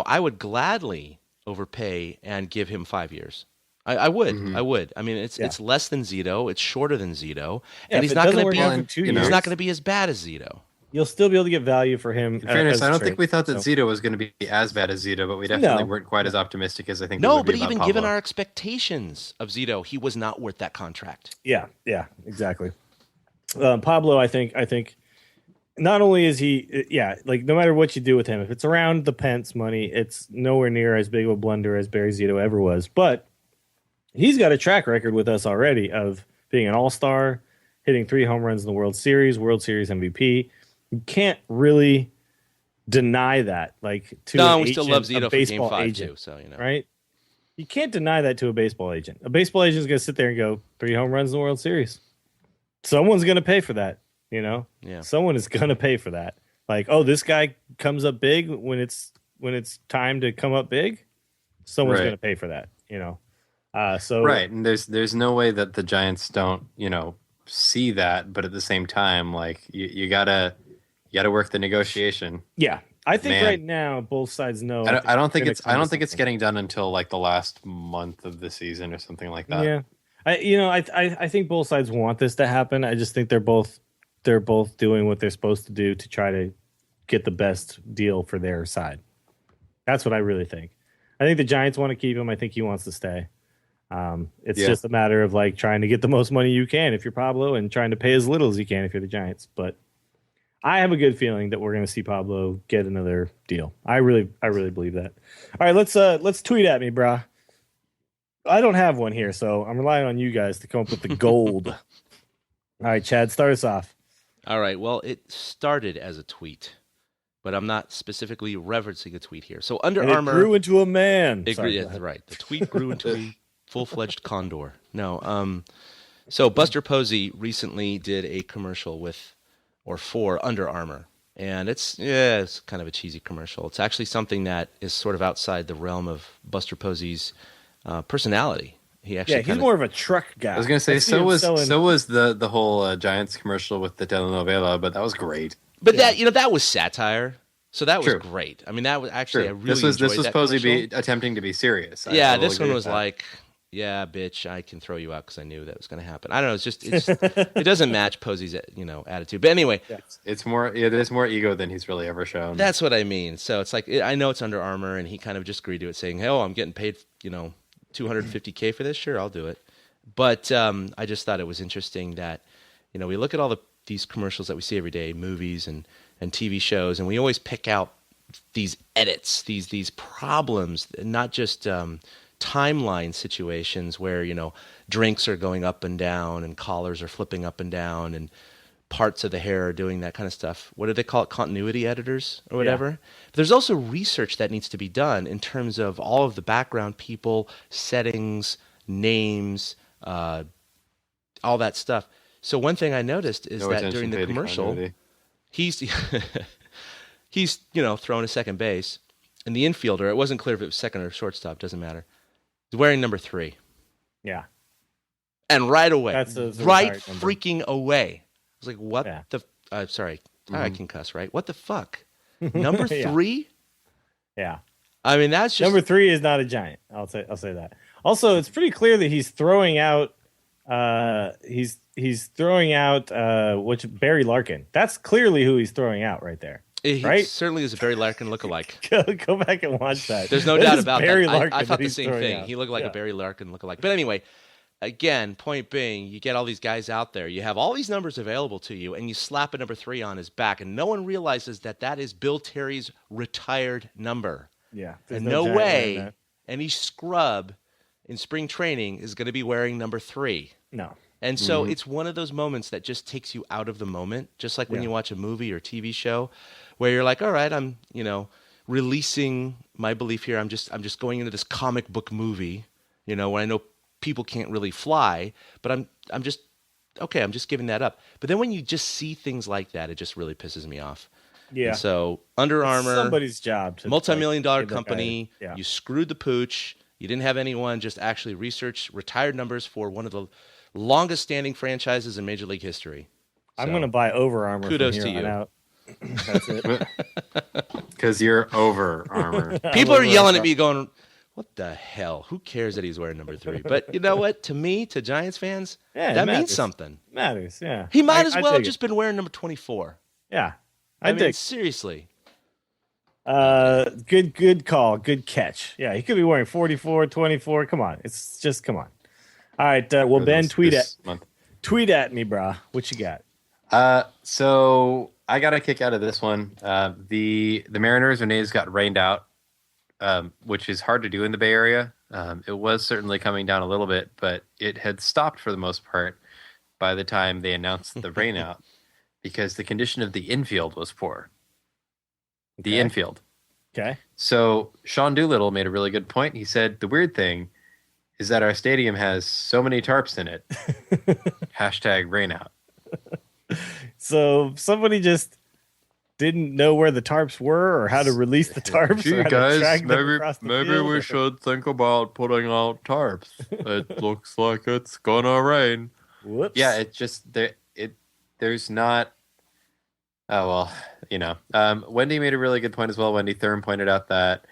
I would gladly overpay and give him 5 years. I would. I would. I mean, it's less than Zito. It's shorter than Zito, and he's not going to be. He's not going to be as bad as Zito. You'll still be able to get value for him. In fairness, I don't think we thought that Zito was going to be as bad as Zito, but we definitely weren't quite as optimistic as I think. No, but even given our expectations of Zito, he was not worth that contract. Yeah, exactly. Pablo, I think not only is he, like no matter what you do with him, if it's around the Pence money, it's nowhere near as big of a blunder as Barry Zito ever was. But he's got a track record with us already of being an all-star, hitting 3 home runs in the World Series MVP. You can't really deny that. Like we still love Zito for Game 5 too. So right? You can't deny that to a baseball agent. A baseball agent is going to sit there and go 3 home runs in the World Series. Someone's going to pay for that. Yeah. Someone is going to pay for that. Like, oh, this guy comes up big when it's time to come up big. Someone's going to pay for that. Right, and there's no way that the Giants don't see that, but at the same time, like you gotta work the negotiation. Yeah, I think right now both sides know. I don't think it's getting done until like the last month of the season or something like that. Yeah, I think both sides want this to happen. I just think they're both doing what they're supposed to do to try to get the best deal for their side. That's what I really think. I think the Giants want to keep him. I think he wants to stay. It's just a matter of like trying to get the most money you can if you're Pablo and trying to pay as little as you can if you're the Giants. But I have a good feeling that we're going to see Pablo get another deal. I really believe that. All right, let's tweet at me, brah. I don't have one here, so I'm relying on you guys to come up with the gold. All right, Chad, start us off. All right. Well, it started as a tweet, but I'm not specifically referencing a tweet here. So Under Armour grew into a man. Right. The tweet grew into a full-fledged condor. No. So Buster Posey recently did a commercial for Under Armour, and it's kind of a cheesy commercial. It's actually something that is sort of outside the realm of Buster Posey's personality. He's more of a truck guy. I was going to say so was the whole Giants commercial with the telenovela, but that was great. But that was satire. So that was great. I mean, that was actually I really enjoyed this was Posey attempting to be serious. This one was like, yeah, bitch, I can throw you out because I knew that was going to happen. I don't know. It doesn't match Posey's attitude. But anyway, it's more there's more ego than he's really ever shown. That's what I mean. So it's like I know it's Under Armour, and he kind of just agreed to it, saying, "Hey, I'm getting paid, $250K for this. Sure, I'll do it." But I just thought it was interesting that we look at all these commercials that we see every day, movies and TV shows, and we always pick out these edits, these problems, not just timeline situations where, drinks are going up and down and collars are flipping up and down and parts of the hair are doing that kind of stuff. What do they call it? Continuity editors or whatever. Yeah. But there's also research that needs to be done in terms of all of the background people, settings, names, all that stuff. So one thing I noticed is that during the commercial, he's throwing a second base, and the infielder, it wasn't clear if it was second or shortstop, doesn't matter. He's wearing number 3. Yeah. And right away, that's right freaking away. I was like, what the sorry, Mm-hmm. I can cuss, right? What the fuck? Number 3? Yeah. I mean, that's just number 3 is not a Giant. I'll say that. Also, it's pretty clear that he's throwing out he's throwing out Barry Larkin. That's clearly who he's throwing out right there. He right? certainly is a Barry Larkin lookalike. Go back and watch that. There's no doubt about Barry that. Larkin I thought the he's same throwing thing. out. He looked like a Barry Larkin lookalike. But anyway, again, point being, you get all these guys out there. You have all these numbers available to you, and you slap a number 3 on his back, and no one realizes that is Bill Terry's retired number. Yeah. And no way any scrub in spring training is going to be wearing number 3. No. And so it's one of those moments that just takes you out of the moment, just like when you watch a movie or TV show where you're like, all right, I'm, releasing my belief here. I'm just going into this comic book movie, when I know people can't really fly, but I'm just giving that up. But then when you just see things like that, it just really pisses me off. Yeah. And so Under Armour, somebody's job to multi-million-dollar company, yeah. You screwed the pooch. You didn't have anyone just actually research retired numbers for one of the longest standing franchises in Major League history. I'm going to buy Over Armour. Kudos from to here you. on out. That's it. Because you're over Armour. People are yelling at me going, what the hell? Who cares that he's wearing number 3? But you know what? To me, to Giants fans, that means something. Matters, yeah. He might as well have just been wearing number 24. Yeah. I mean, seriously. Good call. Good catch. Yeah, he could be wearing 44, 24. Come on. Come on. All right. Well, Ben, tweet at me, brah. What you got? So I got a kick out of this one. The Mariners and A's got rained out, which is hard to do in the Bay Area. It was certainly coming down a little bit, but it had stopped for the most part by the time they announced the rain out because the condition of the infield was poor. Okay. The infield. Okay. So Sean Doolittle made a really good point. He said, the weird thing is that our stadium has so many tarps in it. Hashtag rainout. So somebody just didn't know where the tarps were or how to release the tarps. Gee, or how guys, to track them across the field. we should think about putting out tarps. It looks like it's gonna rain. Whoops. Yeah, it just there's not. Oh well, Wendy made a really good point as well. Wendy Thurm pointed out that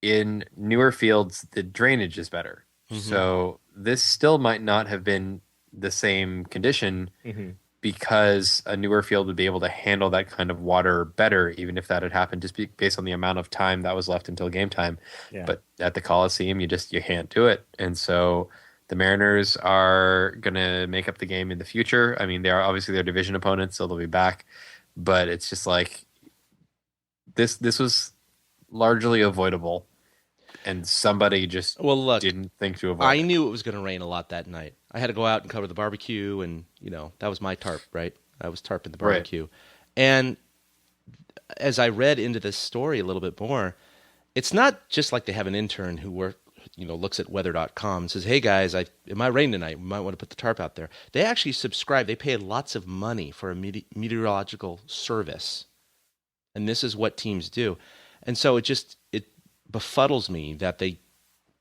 in newer fields the drainage is better. Mm-hmm. So this still might not have been the same condition. Mm-hmm. Because a newer field would be able to handle that kind of water better, even if that had happened, just based on the amount of time that was left until game time. Yeah. But at the Coliseum, you can't do it. And so the Mariners are going to make up the game in the future. I mean, they are obviously their division opponents, so they'll be back. But it's just like this was largely avoidable. And somebody just didn't think to avoid it. I knew it was going to rain a lot that night. I had to go out and cover the barbecue, and that was my tarp, right? I was tarping the barbecue. Right. And as I read into this story a little bit more, it's not just like they have an intern who looks at weather.com and says, hey guys, it might rain tonight. We might want to put the tarp out there. They actually subscribe. They pay lots of money for a meteorological service. And this is what teams do. And so it befuddles me that they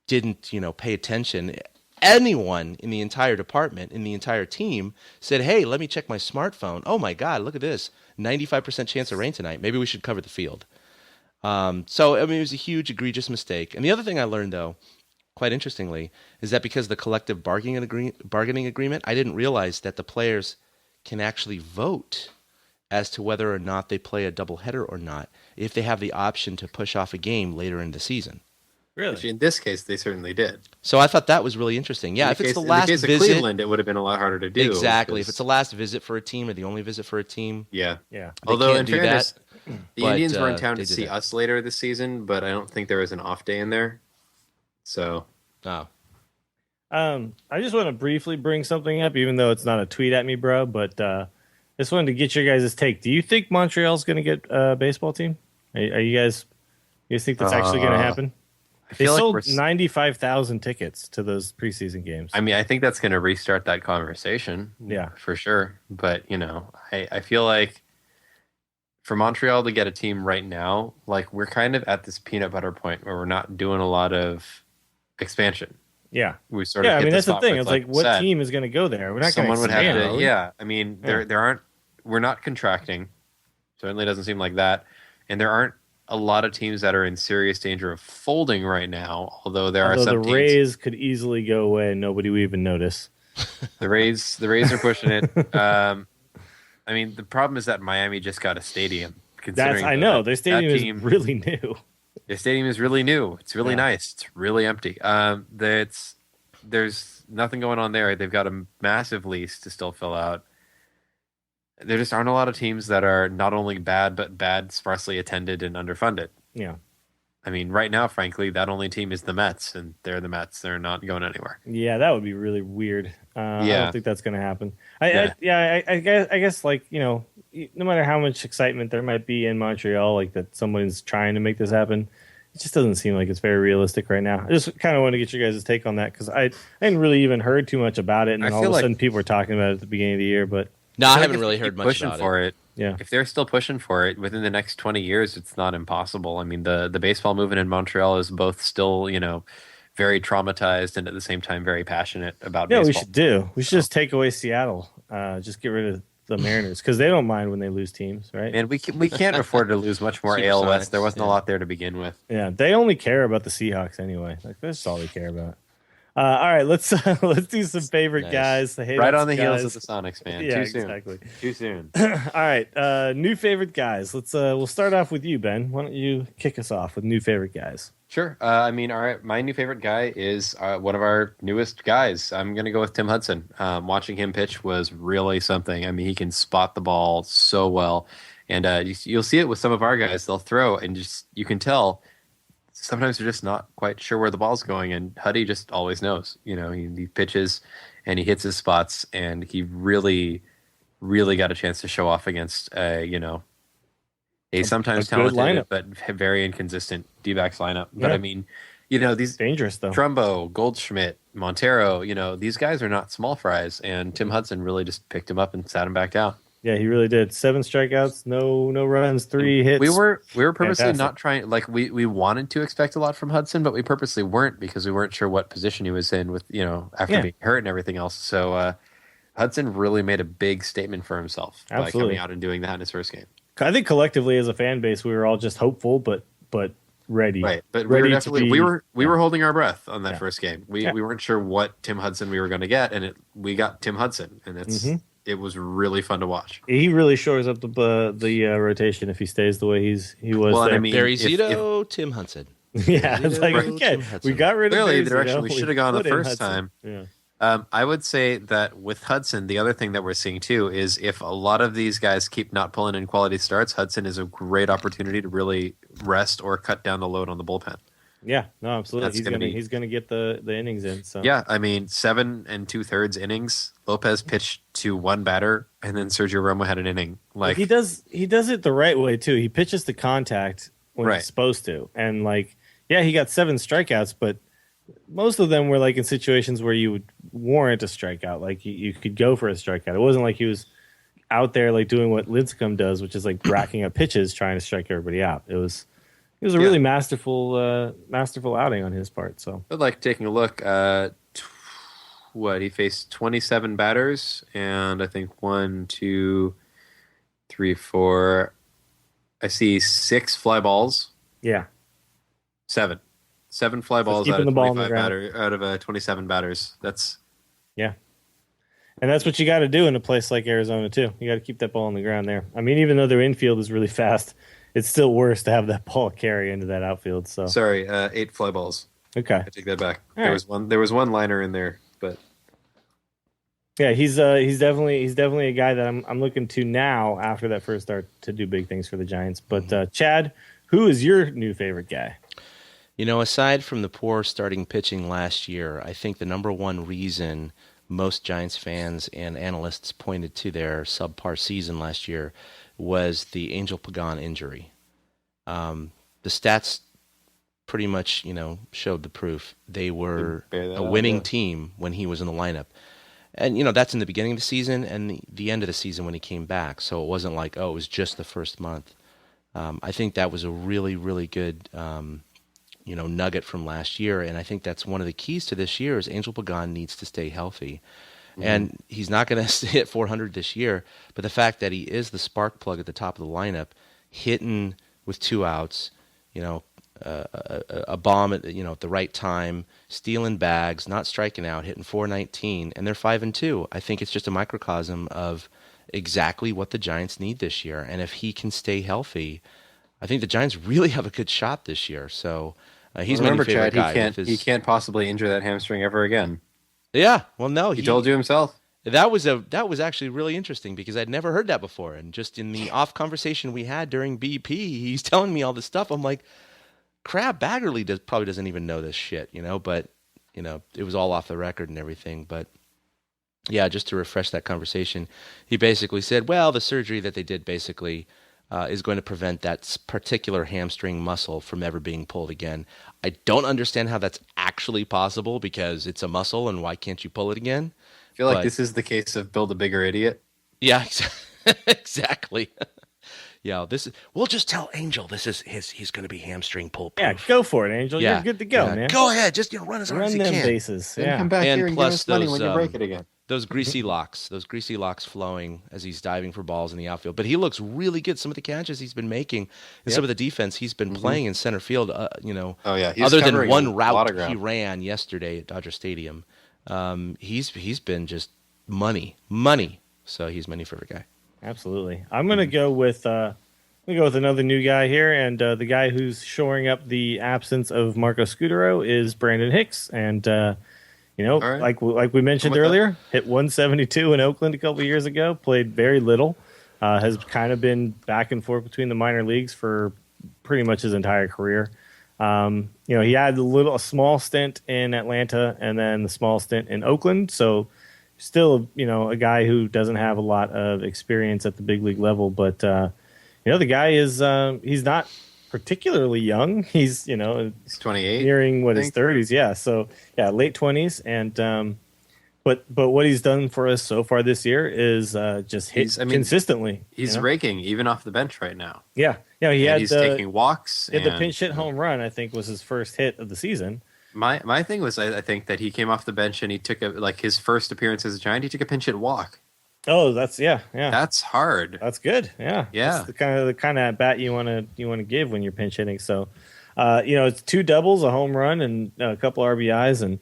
didn't, pay attention. Anyone in the entire department, in the entire team said, hey, let me check my smartphone. Oh my God, look at this. 95% chance of rain tonight. Maybe we should cover the field. So, it was a huge, egregious mistake. And the other thing I learned, though, quite interestingly, is that because of the collective bargaining agreement, I didn't realize that the players can actually vote as to whether or not they play a doubleheader or not, if they have the option to push off a game later in the season. Really? Which in this case, they certainly did. So I thought that was really interesting. Yeah, if it's the last visit... In the case of Cleveland, it would have been a lot harder to do. Exactly. If it's the last visit for a team or the only visit for a team. Yeah. Yeah. Although, in fairness, the Indians were in town to see us later this season, but I don't think there was an off day in there. So, Oh, I just want to briefly bring something up, even though it's not a tweet at me, bro. But just wanted to get your guys' take. Do you think Montreal's going to get a baseball team? Are you guys think that's actually going to happen? They feel like sold 95,000 tickets to those preseason games. I mean, I think that's going to restart that conversation. Yeah. For sure. But, I feel like for Montreal to get a team right now, like we're kind of at this peanut butter point where we're not doing a lot of expansion. Yeah. We sort of I hit mean, the that's the spot thing. where It's like, what team is going to go there? We're not going to someone would have expand. to. Yeah. I mean, we're not contracting. Certainly doesn't seem like that. And there aren't a lot of teams that are in serious danger of folding right now, although are some the teams. Rays could easily go away and nobody would even notice. The Rays are pushing it. I mean, the problem is that Miami just got a stadium. I know. Their stadium is really new. Their stadium is really new. It's really nice. It's really empty. There's nothing going on there. They've got a massive lease to still fill out. There just aren't a lot of teams that are not only bad, but bad, sparsely attended, and underfunded. Yeah. I mean, right now, frankly, that only team is the Mets, and they're the Mets. They're not going anywhere. Yeah, that would be really weird. I don't think that's going to happen. I guess, like, no matter how much excitement there might be in Montreal, like that someone's trying to make this happen, it just doesn't seem like it's very realistic right now. I just kind of want to get your guys' take on that because I hadn't really even heard too much about it, and then all of a sudden people were talking about it at the beginning of the year, but... No, I haven't really heard much pushing about for it. Yeah. If they're still pushing for it within the next 20 years, it's not impossible. I mean, the baseball movement in Montreal is both still, very traumatized and at the same time very passionate about baseball. Yeah, we should do. We should just take away Seattle. Just get rid of the Mariners because they don't mind when they lose teams, right? And we can't afford to lose much more AL West. There wasn't a lot there to begin with. Yeah, they only care about the Seahawks anyway. Like that's all they care about. All right, let's do some favorite guys. Right on the heels of the Sonics, man. Yeah, Too soon. exactly. Too soon. All right, new favorite guys. We'll start off with you, Ben. Why don't you kick us off with new favorite guys? Sure. All right. My new favorite guy is one of our newest guys. I'm going to go with Tim Hudson. Watching him pitch was really something. I mean, he can spot the ball so well, and you'll see it with some of our guys. They'll throw, and you can tell. Sometimes they're just not quite sure where the ball's going, and Huddy just always knows. He pitches and he hits his spots, and he really, really got a chance to show off against a sometimes talented but very inconsistent D-backs lineup. But I mean, these dangerous though. Trumbo, Goldschmidt, Montero, these guys are not small fries, and Tim Hudson really just picked him up and sat him back down. Yeah, he really did. 7 strikeouts, no runs, 3 hits. We were purposely not trying. Like we wanted to expect a lot from Hudson, but we purposely weren't because we weren't sure what position he was in with after being hurt and everything else. So Hudson really made a big statement for himself by coming out and doing that in his first game. I think collectively as a fan base, we were all just hopeful, but ready. Right, but ready we were holding our breath on that first game. We weren't sure what Tim Hudson we were going to get, and we got Tim Hudson, and it was really fun to watch. He really shores up the rotation if he stays the way he was. Well, there. I mean, Barry Zito, Tim Hudson. Yeah, it's like okay, we got rid of clearly Barry the direction Zito, we should have gone the first time. Yeah. I would say that with Hudson, the other thing that we're seeing too is if a lot of these guys keep not pulling in quality starts, Hudson is a great opportunity to really rest or cut down the load on the bullpen. Yeah, no, absolutely. He's gonna get the innings in. So yeah, I mean 7 2/3 innings. Lopez pitched to one batter, and then Sergio Romo had an inning. Like he does it the right way too. He pitches to contact when he's supposed to, and he got 7 strikeouts, but most of them were in situations where you would warrant a strikeout. Like you could go for a strikeout. It wasn't like he was out there doing what Lincecum does, which is racking up pitches trying to strike everybody out. It was a really masterful outing on his part. So I'd taking a look. He faced 27 batters, and I think 1, 2, 3, 4. I see 6 fly balls. Yeah, 7 fly balls out of 25 out of 27 batters. That's and that's what you got to do in a place like Arizona too. You got to keep that ball on the ground there. I mean, even though their infield is really fast, it's still worse to have that ball carry into that outfield. So sorry, 8 fly balls. Okay, I take that back. There was one liner in there, but yeah, he's definitely a guy that I'm looking to now after that first start to do big things for the Giants. But Chad, who is your new favorite guy? Aside from the poor starting pitching last year, I think the number one reason most Giants fans and analysts pointed to their subpar season last year was the Angel Pagan injury. The stats pretty much, showed the proof. They were a winning team when he was in the lineup. And, that's in the beginning of the season and the end of the season when he came back. So it wasn't like, it was just the first month. I think that was a really, really good, nugget from last year. And I think that's one of the keys to this year is Angel Pagan needs to stay healthy. Mm-hmm. And he's not going to hit 400 this year. But the fact that he is the spark plug at the top of the lineup, hitting with 2 outs, a bomb at the right time, stealing bags, not striking out, hitting .419, and they're 5-2. I think it's just a microcosm of exactly what the Giants need this year. And if he can stay healthy, I think the Giants really have a good shot this year. So he's my favorite guy. He can't possibly injure that hamstring ever again. Yeah, well, no, he told you himself. That was actually really interesting because I'd never heard that before. And just in the off conversation we had during BP, he's telling me all this stuff. I'm like, crap, Baggerly probably doesn't even know this shit, but, it was all off the record and everything. But, yeah, just to refresh that conversation, he basically said, well, the surgery that they did basically is going to prevent that particular hamstring muscle from ever being pulled again. I don't understand how that's actually possible because it's a muscle, and why can't you pull it again? I feel like this is the case of build a bigger idiot. Yeah, exactly. Yeah, we'll just tell Angel he's going to be hamstring pull proof. Yeah, go for it, Angel. You're good to go, man. Go ahead, just run as hard as you can. Run them bases. Yeah. Come back here and give us money when you break it again. Those greasy locks flowing as he's diving for balls in the outfield. But he looks really good. Some of the catches he's been making and some of the defense he's been playing in center field, other than one route he ran yesterday at Dodger Stadium, he's been just money. So he's my new favorite guy. Absolutely. I'm going to go with another new guy here, and the guy who's shoring up the absence of Marco Scudero is Brandon Hicks, and right. like we mentioned earlier, hit 172 in Oakland a couple of years ago, played very little, has kind of been back and forth between the minor leagues for pretty much his entire career. He had a small stint in Atlanta and then the small stint in Oakland, so still, a guy who doesn't have a lot of experience at the big league level, but the guy is he's not particularly young. He's 28, nearing his 30s. Yeah, so late 20s, and but what he's done for us so far this year is just hit consistently. He's raking even off the bench right now. Yeah, he's taking walks. The pinch hit home run, I think, was his first hit of the season. My thing was, I think that he came off the bench and he took his first appearance as a Giant. He took a pinch hit walk. Oh, that's yeah. That's hard. That's good. Yeah. That's the kind of at bat you want to give when you're pinch hitting. So, it's 2 doubles, a home run, and a couple RBIs, and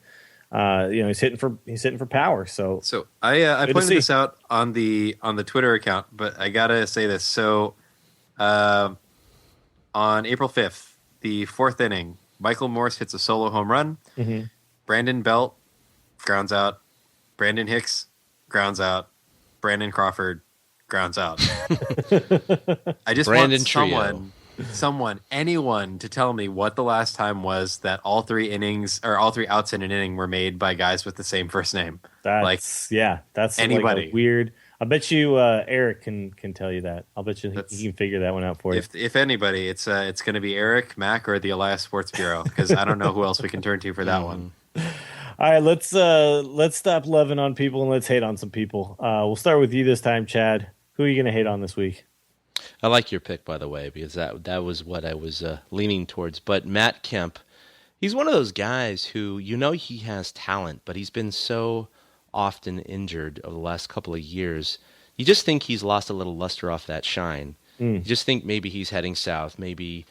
he's hitting for power. So I pointed this out on the Twitter account, but I gotta say this. So, on April 5th, the 4th inning, Michael Morse hits a solo home run. Mm-hmm. Brandon Belt grounds out. Brandon Hicks grounds out. Brandon Crawford grounds out. I just want anyone to tell me what the last time was that all 3 innings or all 3 outs in an inning were made by guys with the same first name. That's anybody. Like a weird. I bet you Eric can tell you that. I'll bet you he can figure that one out for you. If anybody, it's going to be Eric, Mac, or the Elias Sports Bureau, because I don't know who else we can turn to for that one. All right, let's stop loving on people and let's hate on some people. We'll start with you this time, Chad. Who are you going to hate on this week? I like your pick, by the way, because that was what I was leaning towards. But Matt Kemp, he's one of those guys who he has talent, but he's been so often injured over the last couple of years. You just think he's lost a little luster off that shine. You just think maybe he's heading south. Maybe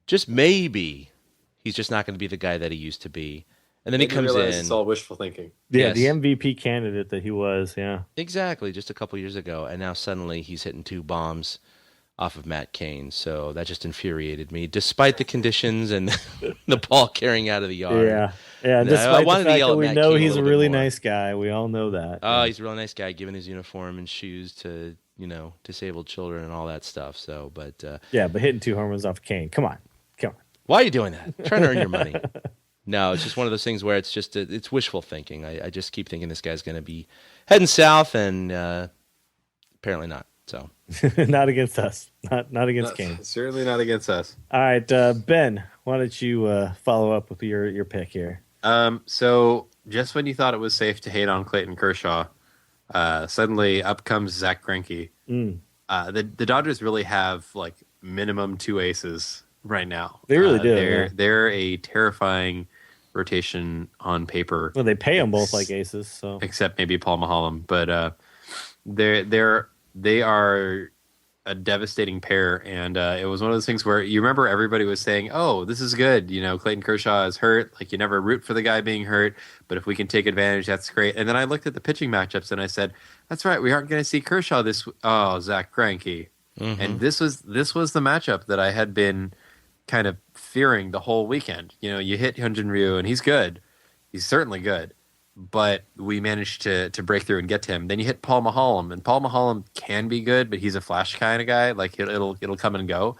he's just not going to be the guy that he used to be. And then he comes in. It's all wishful thinking. Yeah, yes. The MVP candidate that he was, yeah. Exactly, just a couple years ago. And now suddenly he's hitting 2 bombs off of Matt Cain. So that just infuriated me, despite the conditions and the ball carrying out of the yard. Yeah. Despite the fact that we know he's a really nice guy. We all know that. Oh, he's a really nice guy, giving his uniform and shoes to, disabled children and all that stuff. So, but but hitting 2 home runs off Cain. Come on. Why are you doing that? I'm trying to earn your money. No, it's just one of those things where it's wishful thinking. I just keep thinking this guy's going to be heading south, and apparently not. So not against us. Not against Cain. Certainly not against us. All right, Ben, why don't you follow up with your pick here? So just when you thought it was safe to hate on Clayton Kershaw, suddenly up comes Zach Greinke. The Dodgers really have like minimum 2 aces right now. They really do. They're a terrifying rotation on paper. Well, they pay them both like aces, so except maybe Paul Maholm, but they are a devastating pair, and it was one of those things where you remember everybody was saying, "Oh, this is good." You know, Clayton Kershaw is hurt. Like you never root for the guy being hurt, but if we can take advantage, that's great. And then I looked at the pitching matchups and I said, "That's right, we aren't going to see Kershaw this." Oh, Zach Greinke, and this was the matchup that I had been kind of fearing the whole weekend. You know, you hit Hyunjin Ryu, and he's good. He's certainly good. But we managed to break through and get to him. Then you hit Paul Maholm, and Paul Maholm can be good, but he's a flash kind of guy. Like it'll come and go.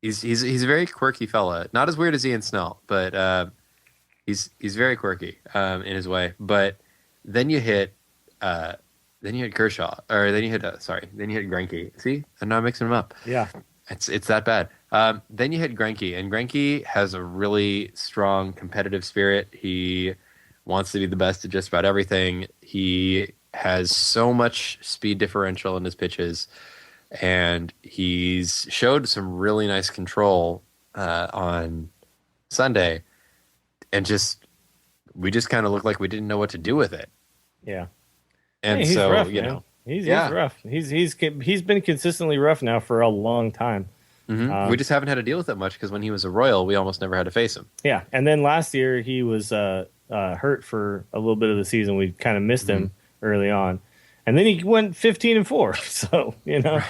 He's a very quirky fella. Not as weird as Ian Snell, but he's very quirky in his way. But then you hit Kershaw, or then you hit Greinke. See, I'm not mixing them up. yeah. It's that bad. Then you hit Greinke, and Greinke has a really strong competitive spirit. He wants to be the best at just about everything. He has so much speed differential in his pitches, and he's showed some really nice control on Sunday, and we just kind of looked like we didn't know what to do with it. Yeah. And he's so rough, you man. know. He's rough. He's been consistently rough now for a long time. We just haven't had to deal with it much because when he was a Royal, we almost never had to face him. Yeah, and then last year he was hurt for a little bit of the season. We kind of missed him early on, and then he went 15-4. So you know,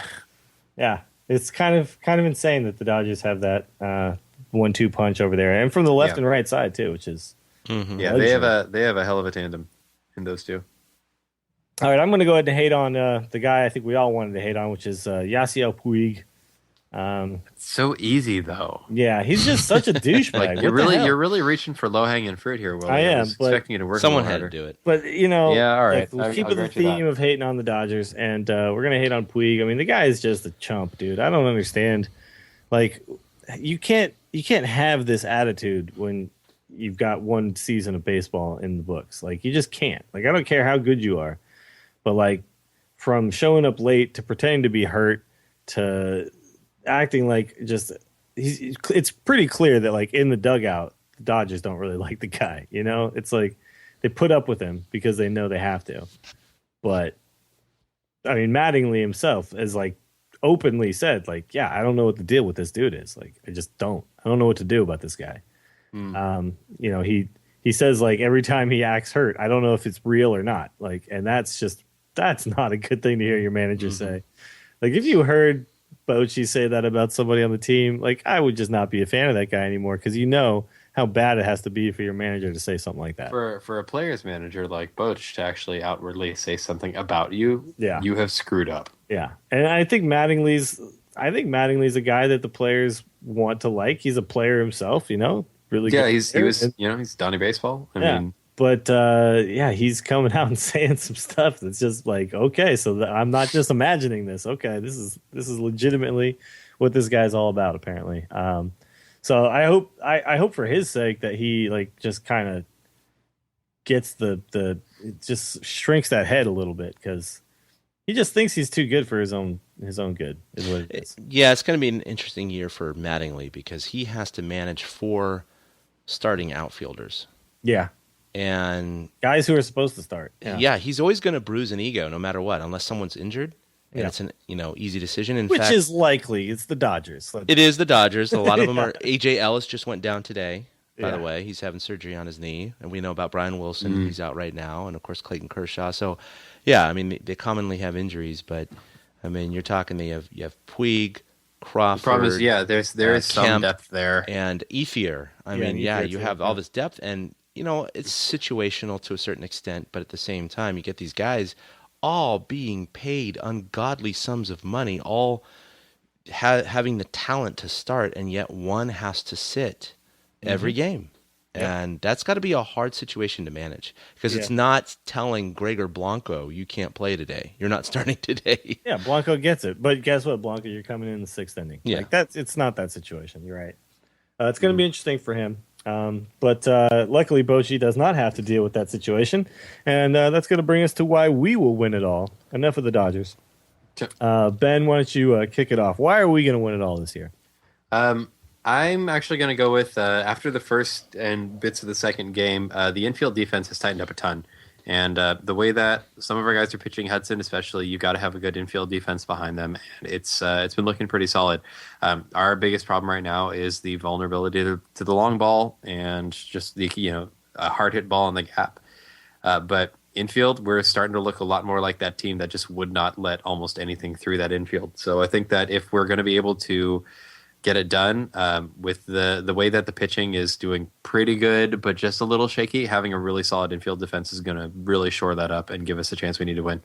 yeah, it's kind of insane that the Dodgers have that 1-2 punch over there, and from the left and right side too, which is yeah, they have a hell of a tandem in those two. All right, I'm going to go ahead and hate on the guy I think we all wanted to hate on, which is Yasiel Puig. So easy though. Yeah, he's just such a douchebag. Like you're really reaching for low hanging fruit here, Will. I am, but expecting you to work. Someone a little had harder. to do it. But you know, yeah, all right. We'll keep with the theme of hating on the Dodgers, and we're gonna hate on Puig. I mean, the guy is just a chump, dude. I don't understand. Like, you can't have this attitude when you've got one season of baseball in the books. Like, you just can't. Like, I don't care how good you are, but like, from showing up late to pretending to be hurt to acting like it's pretty clear that like in the dugout, the Dodgers don't really like the guy. You know, it's like they put up with him because they know they have to. But I mean, Mattingly himself has like openly said, like, yeah, I don't know what the deal with this dude is. Like, I don't know what to do about this guy. You know, he says like every time he acts hurt, I don't know if it's real or not. Like, and that's not a good thing to hear your manager say. Like, if you heard Bochy say that about somebody on the team, like, I would just not be a fan of that guy anymore, because you know how bad it has to be for your manager to say something like that. For a player's manager like Boch to actually outwardly say something about you, you have screwed up. Yeah, and I think Mattingly's a guy that the players want to like. He's a player himself, you know, really. Yeah, good he's Donnie Baseball. I mean. But he's coming out and saying some stuff that's just like, okay, so I'm not just imagining this. Okay, this is legitimately what this guy's all about, apparently. So I hope for his sake that he like just kind of gets it just shrinks that head a little bit, because he just thinks he's too good for his own good, is what it is. Yeah, it's going to be an interesting year for Mattingly, because he has to manage 4 starting outfielders. Yeah. And guys who are supposed to start. Yeah, he's always going to bruise an ego no matter what, unless someone's injured. And it's an easy decision. Which is likely. It's the Dodgers. It is the Dodgers. A lot of them are. AJ Ellis just went down today, by the way. He's having surgery on his knee. And we know about Brian Wilson. He's out right now. And, of course, Clayton Kershaw. So, yeah, I mean, they commonly have injuries. But, I mean, you're talking you have Puig, Crawford. The problem is, there is some Kemp, depth there. And Ethier. I mean, you have all this depth. And, you know, it's situational to a certain extent. But at the same time, you get these guys all being paid ungodly sums of money, all having the talent to start, and yet one has to sit every game. And that's got to be a hard situation to manage, because it's not telling Gregor Blanco, you can't play today. You're not starting today. Yeah, Blanco gets it. But guess what, Blanco? You're coming in the 6th inning. Yeah. It's not that situation. You're right. It's going to be interesting for him. But luckily, Bochy does not have to deal with that situation. And that's going to bring us to why we will win it all. Enough of the Dodgers. Ben, why don't you kick it off? Why are we going to win it all this year? I'm actually going to go with, after the first and bits of the second game, the infield defense has tightened up a ton. And the way that some of our guys are pitching, Hudson especially, you got to have a good infield defense behind them. And it's been looking pretty solid. Our biggest problem right now is the vulnerability to the long ball and just the a hard hit ball in the gap. But infield, we're starting to look a lot more like that team that just would not let almost anything through that infield. So I think that if we're going to be able to get it done with the way that the pitching is doing pretty good, but just a little shaky, having a really solid infield defense is going to really shore that up and give us a chance we need to win.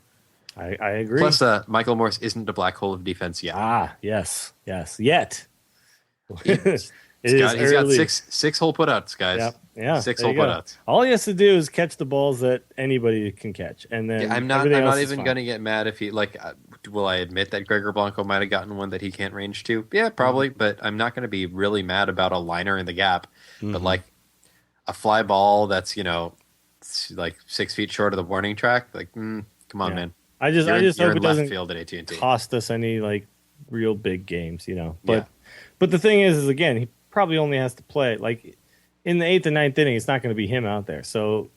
I agree. Plus, Michael Morse isn't a black hole of defense yet. Yes. Yet. He's got six hole putouts, guys. Yeah, 6 hole putouts. All he has to do is catch the balls that anybody can catch, and then I'm not even going to get mad if he will I admit that Gregor Blanco might have gotten one that he can't range to? Yeah, probably, but I'm not going to be really mad about a liner in the gap. But like a fly ball that's like 6 feet short of the warning track, come on, man. I just hope it doesn't field at AT&T. cost us any real big games, But the thing is again, he probably only has to play in the 8th and 9th inning. It's not going to be him out there, so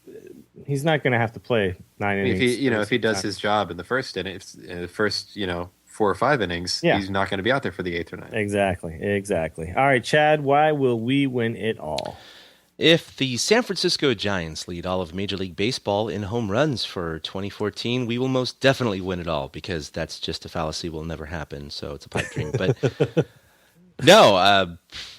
he's not going to have to play 9 innings. If he does his job in the first inning, the first 4 or 5 innings, he's not going to be out there for the 8th or 9th. Exactly. All right, Chad, why will we win it all? If the San Francisco Giants lead all of Major League Baseball in home runs for 2014, we will most definitely win it all, because that's just a fallacy. Will never happen. So it's a pipe dream. But no,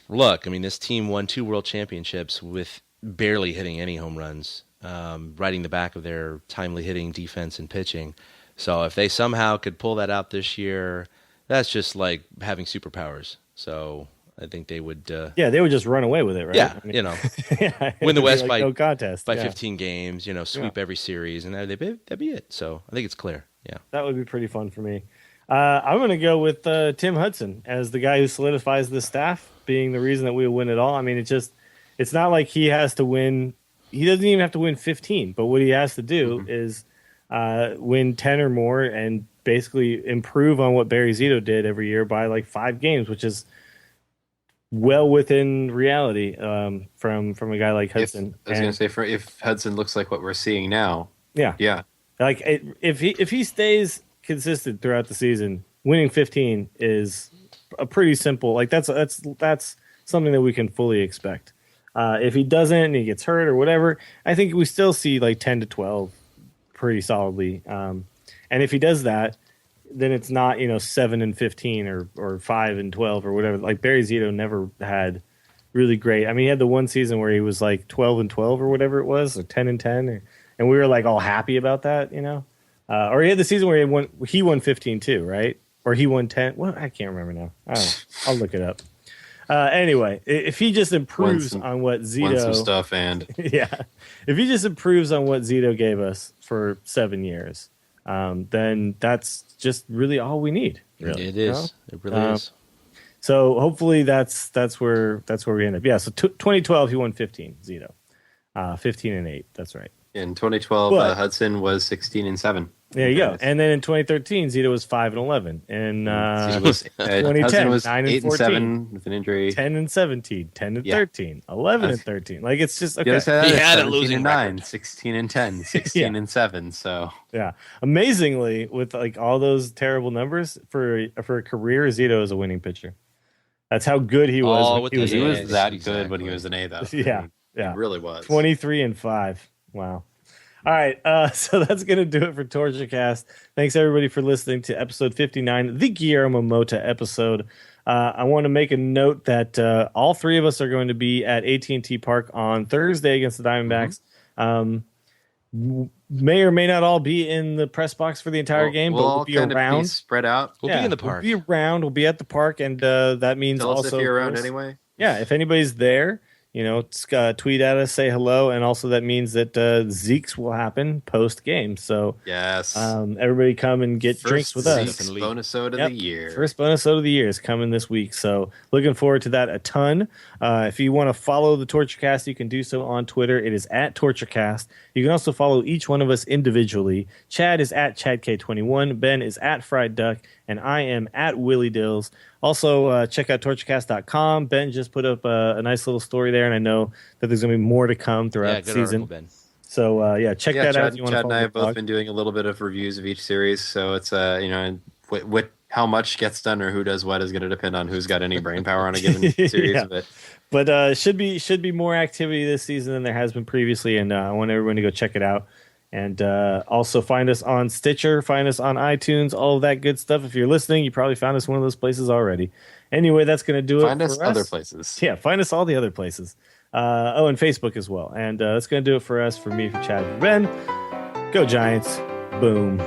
look, I mean, this team won 2 world championships with barely hitting any home runs, riding the back of their timely hitting, defense, and pitching. So if they somehow could pull that out this year, that's just like having superpowers. So I think they would. They would just run away with it, right? Yeah, win the West by no contest by 15 games. Sweep every series, and that'd be it. So I think it's clear. Yeah, that would be pretty fun for me. I'm going to go with Tim Hudson as the guy who solidifies the staff, being the reason that we will win it all. I mean, it's not like he has to win. He doesn't even have to win 15, but what he has to do is win 10 or more and basically improve on what Barry Zito did every year by 5 games, which is well within reality from a guy like Hudson. I was going to say, if Hudson looks like what we're seeing now, yeah, if he stays consistent throughout the season, winning 15 is a pretty simple. That's something that we can fully expect. If he doesn't and he gets hurt or whatever, I think we still see 10 to 12 pretty solidly. And if he does that, then it's not 7 and 15 or 5 and 12 or whatever. Barry Zito never had really great. I mean, he had the one season where he was 12 and 12 or whatever it was, or 10 and 10, and we were all happy about that, Or he had the season where he won 15 too, right? Or he won 10. Well, I can't remember now. I don't know. I'll look it up. Anyway, if he just improves on what Zito, some stuff, and if he just improves on what Zito gave us for 7 years, then that's just really all we need. Really. It is. It really is. So hopefully that's where we end up. Yeah. So 2012 he won 15. Zito, 15 and 8. That's right. In 2012, Hudson was 16 and 7. There you go. And then in 2013, Zito was 5 and 11. And 2010, Hudson was 9 8 and 14, 7 with an injury. 10 and 17, 10 and 13, 11 and 13. It's just okay. He had a losing 9, 16 and 10, 16 and 7. So amazingly, with all those terrible numbers for a career, Zito is a winning pitcher. That's how good he was. He was that good when he was an A, though. Yeah. He really was. 23 and 5. Wow. All right, so that's going to do it for TortureCast. Thanks, everybody, for listening to episode 59, the Guillermo Mota episode. I want to make a note that all 3 of us are going to be at AT&T Park on Thursday against the Diamondbacks. may or may not all be in the press box for the entire game, we'll but all we'll be kind around. of be spread out. We'll be in the park. We'll be around. We'll be at the park, and that means Tell us also if you're around of course, anyway. Yeah, if anybody's there, tweet at us, say hello, and also that means that Zeke's will happen post game. So yes, everybody come and get drinks with us. Zeke's bonus ode of the year. First bonus ode of the year is coming this week. So looking forward to that a ton. If you want to follow the TortureCast, you can do so on Twitter. It is at TortureCast. You can also follow each one of us individually. Chad is at ChadK21. Ben is at Fried Duck. And I am at Willie Dills. Also, check out TortureCast.com. Ben just put up a nice little story there, and I know that there's going to be more to come throughout the season. Article, Ben. So, check that out if you want to Chad follow and I have the both blog. been doing a little bit of reviews of each series, so it's what how much gets done or who does what is going to depend on who's got any brain power on a given series. Yeah. But should be more activity this season than there has been previously, and I want everyone to go check it out. And also find us on Stitcher, find us on iTunes, all of that good stuff. If you're listening, you probably found us one of those places already. Anyway, that's going to do find it us for us. Other places. Yeah, find us all the other places. And Facebook as well. And that's going to do it for us, for me, for Chad, for Ben. Go Giants. Boom.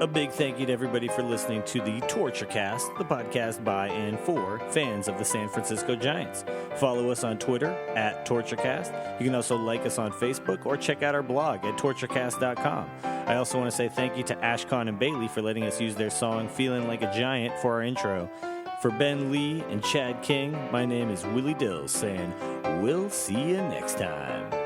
A big thank you to everybody for listening to the TortureCast, the podcast by and for fans of the San Francisco Giants. Follow us on Twitter at TortureCast. You can also like us on Facebook or check out our blog at TortureCast.com. I also want to say thank you to Ashcon and Bailey for letting us use their song Feeling Like a Giant for our intro. For Ben Lee and Chad King, my name is Willie Dills saying, we'll see you next time.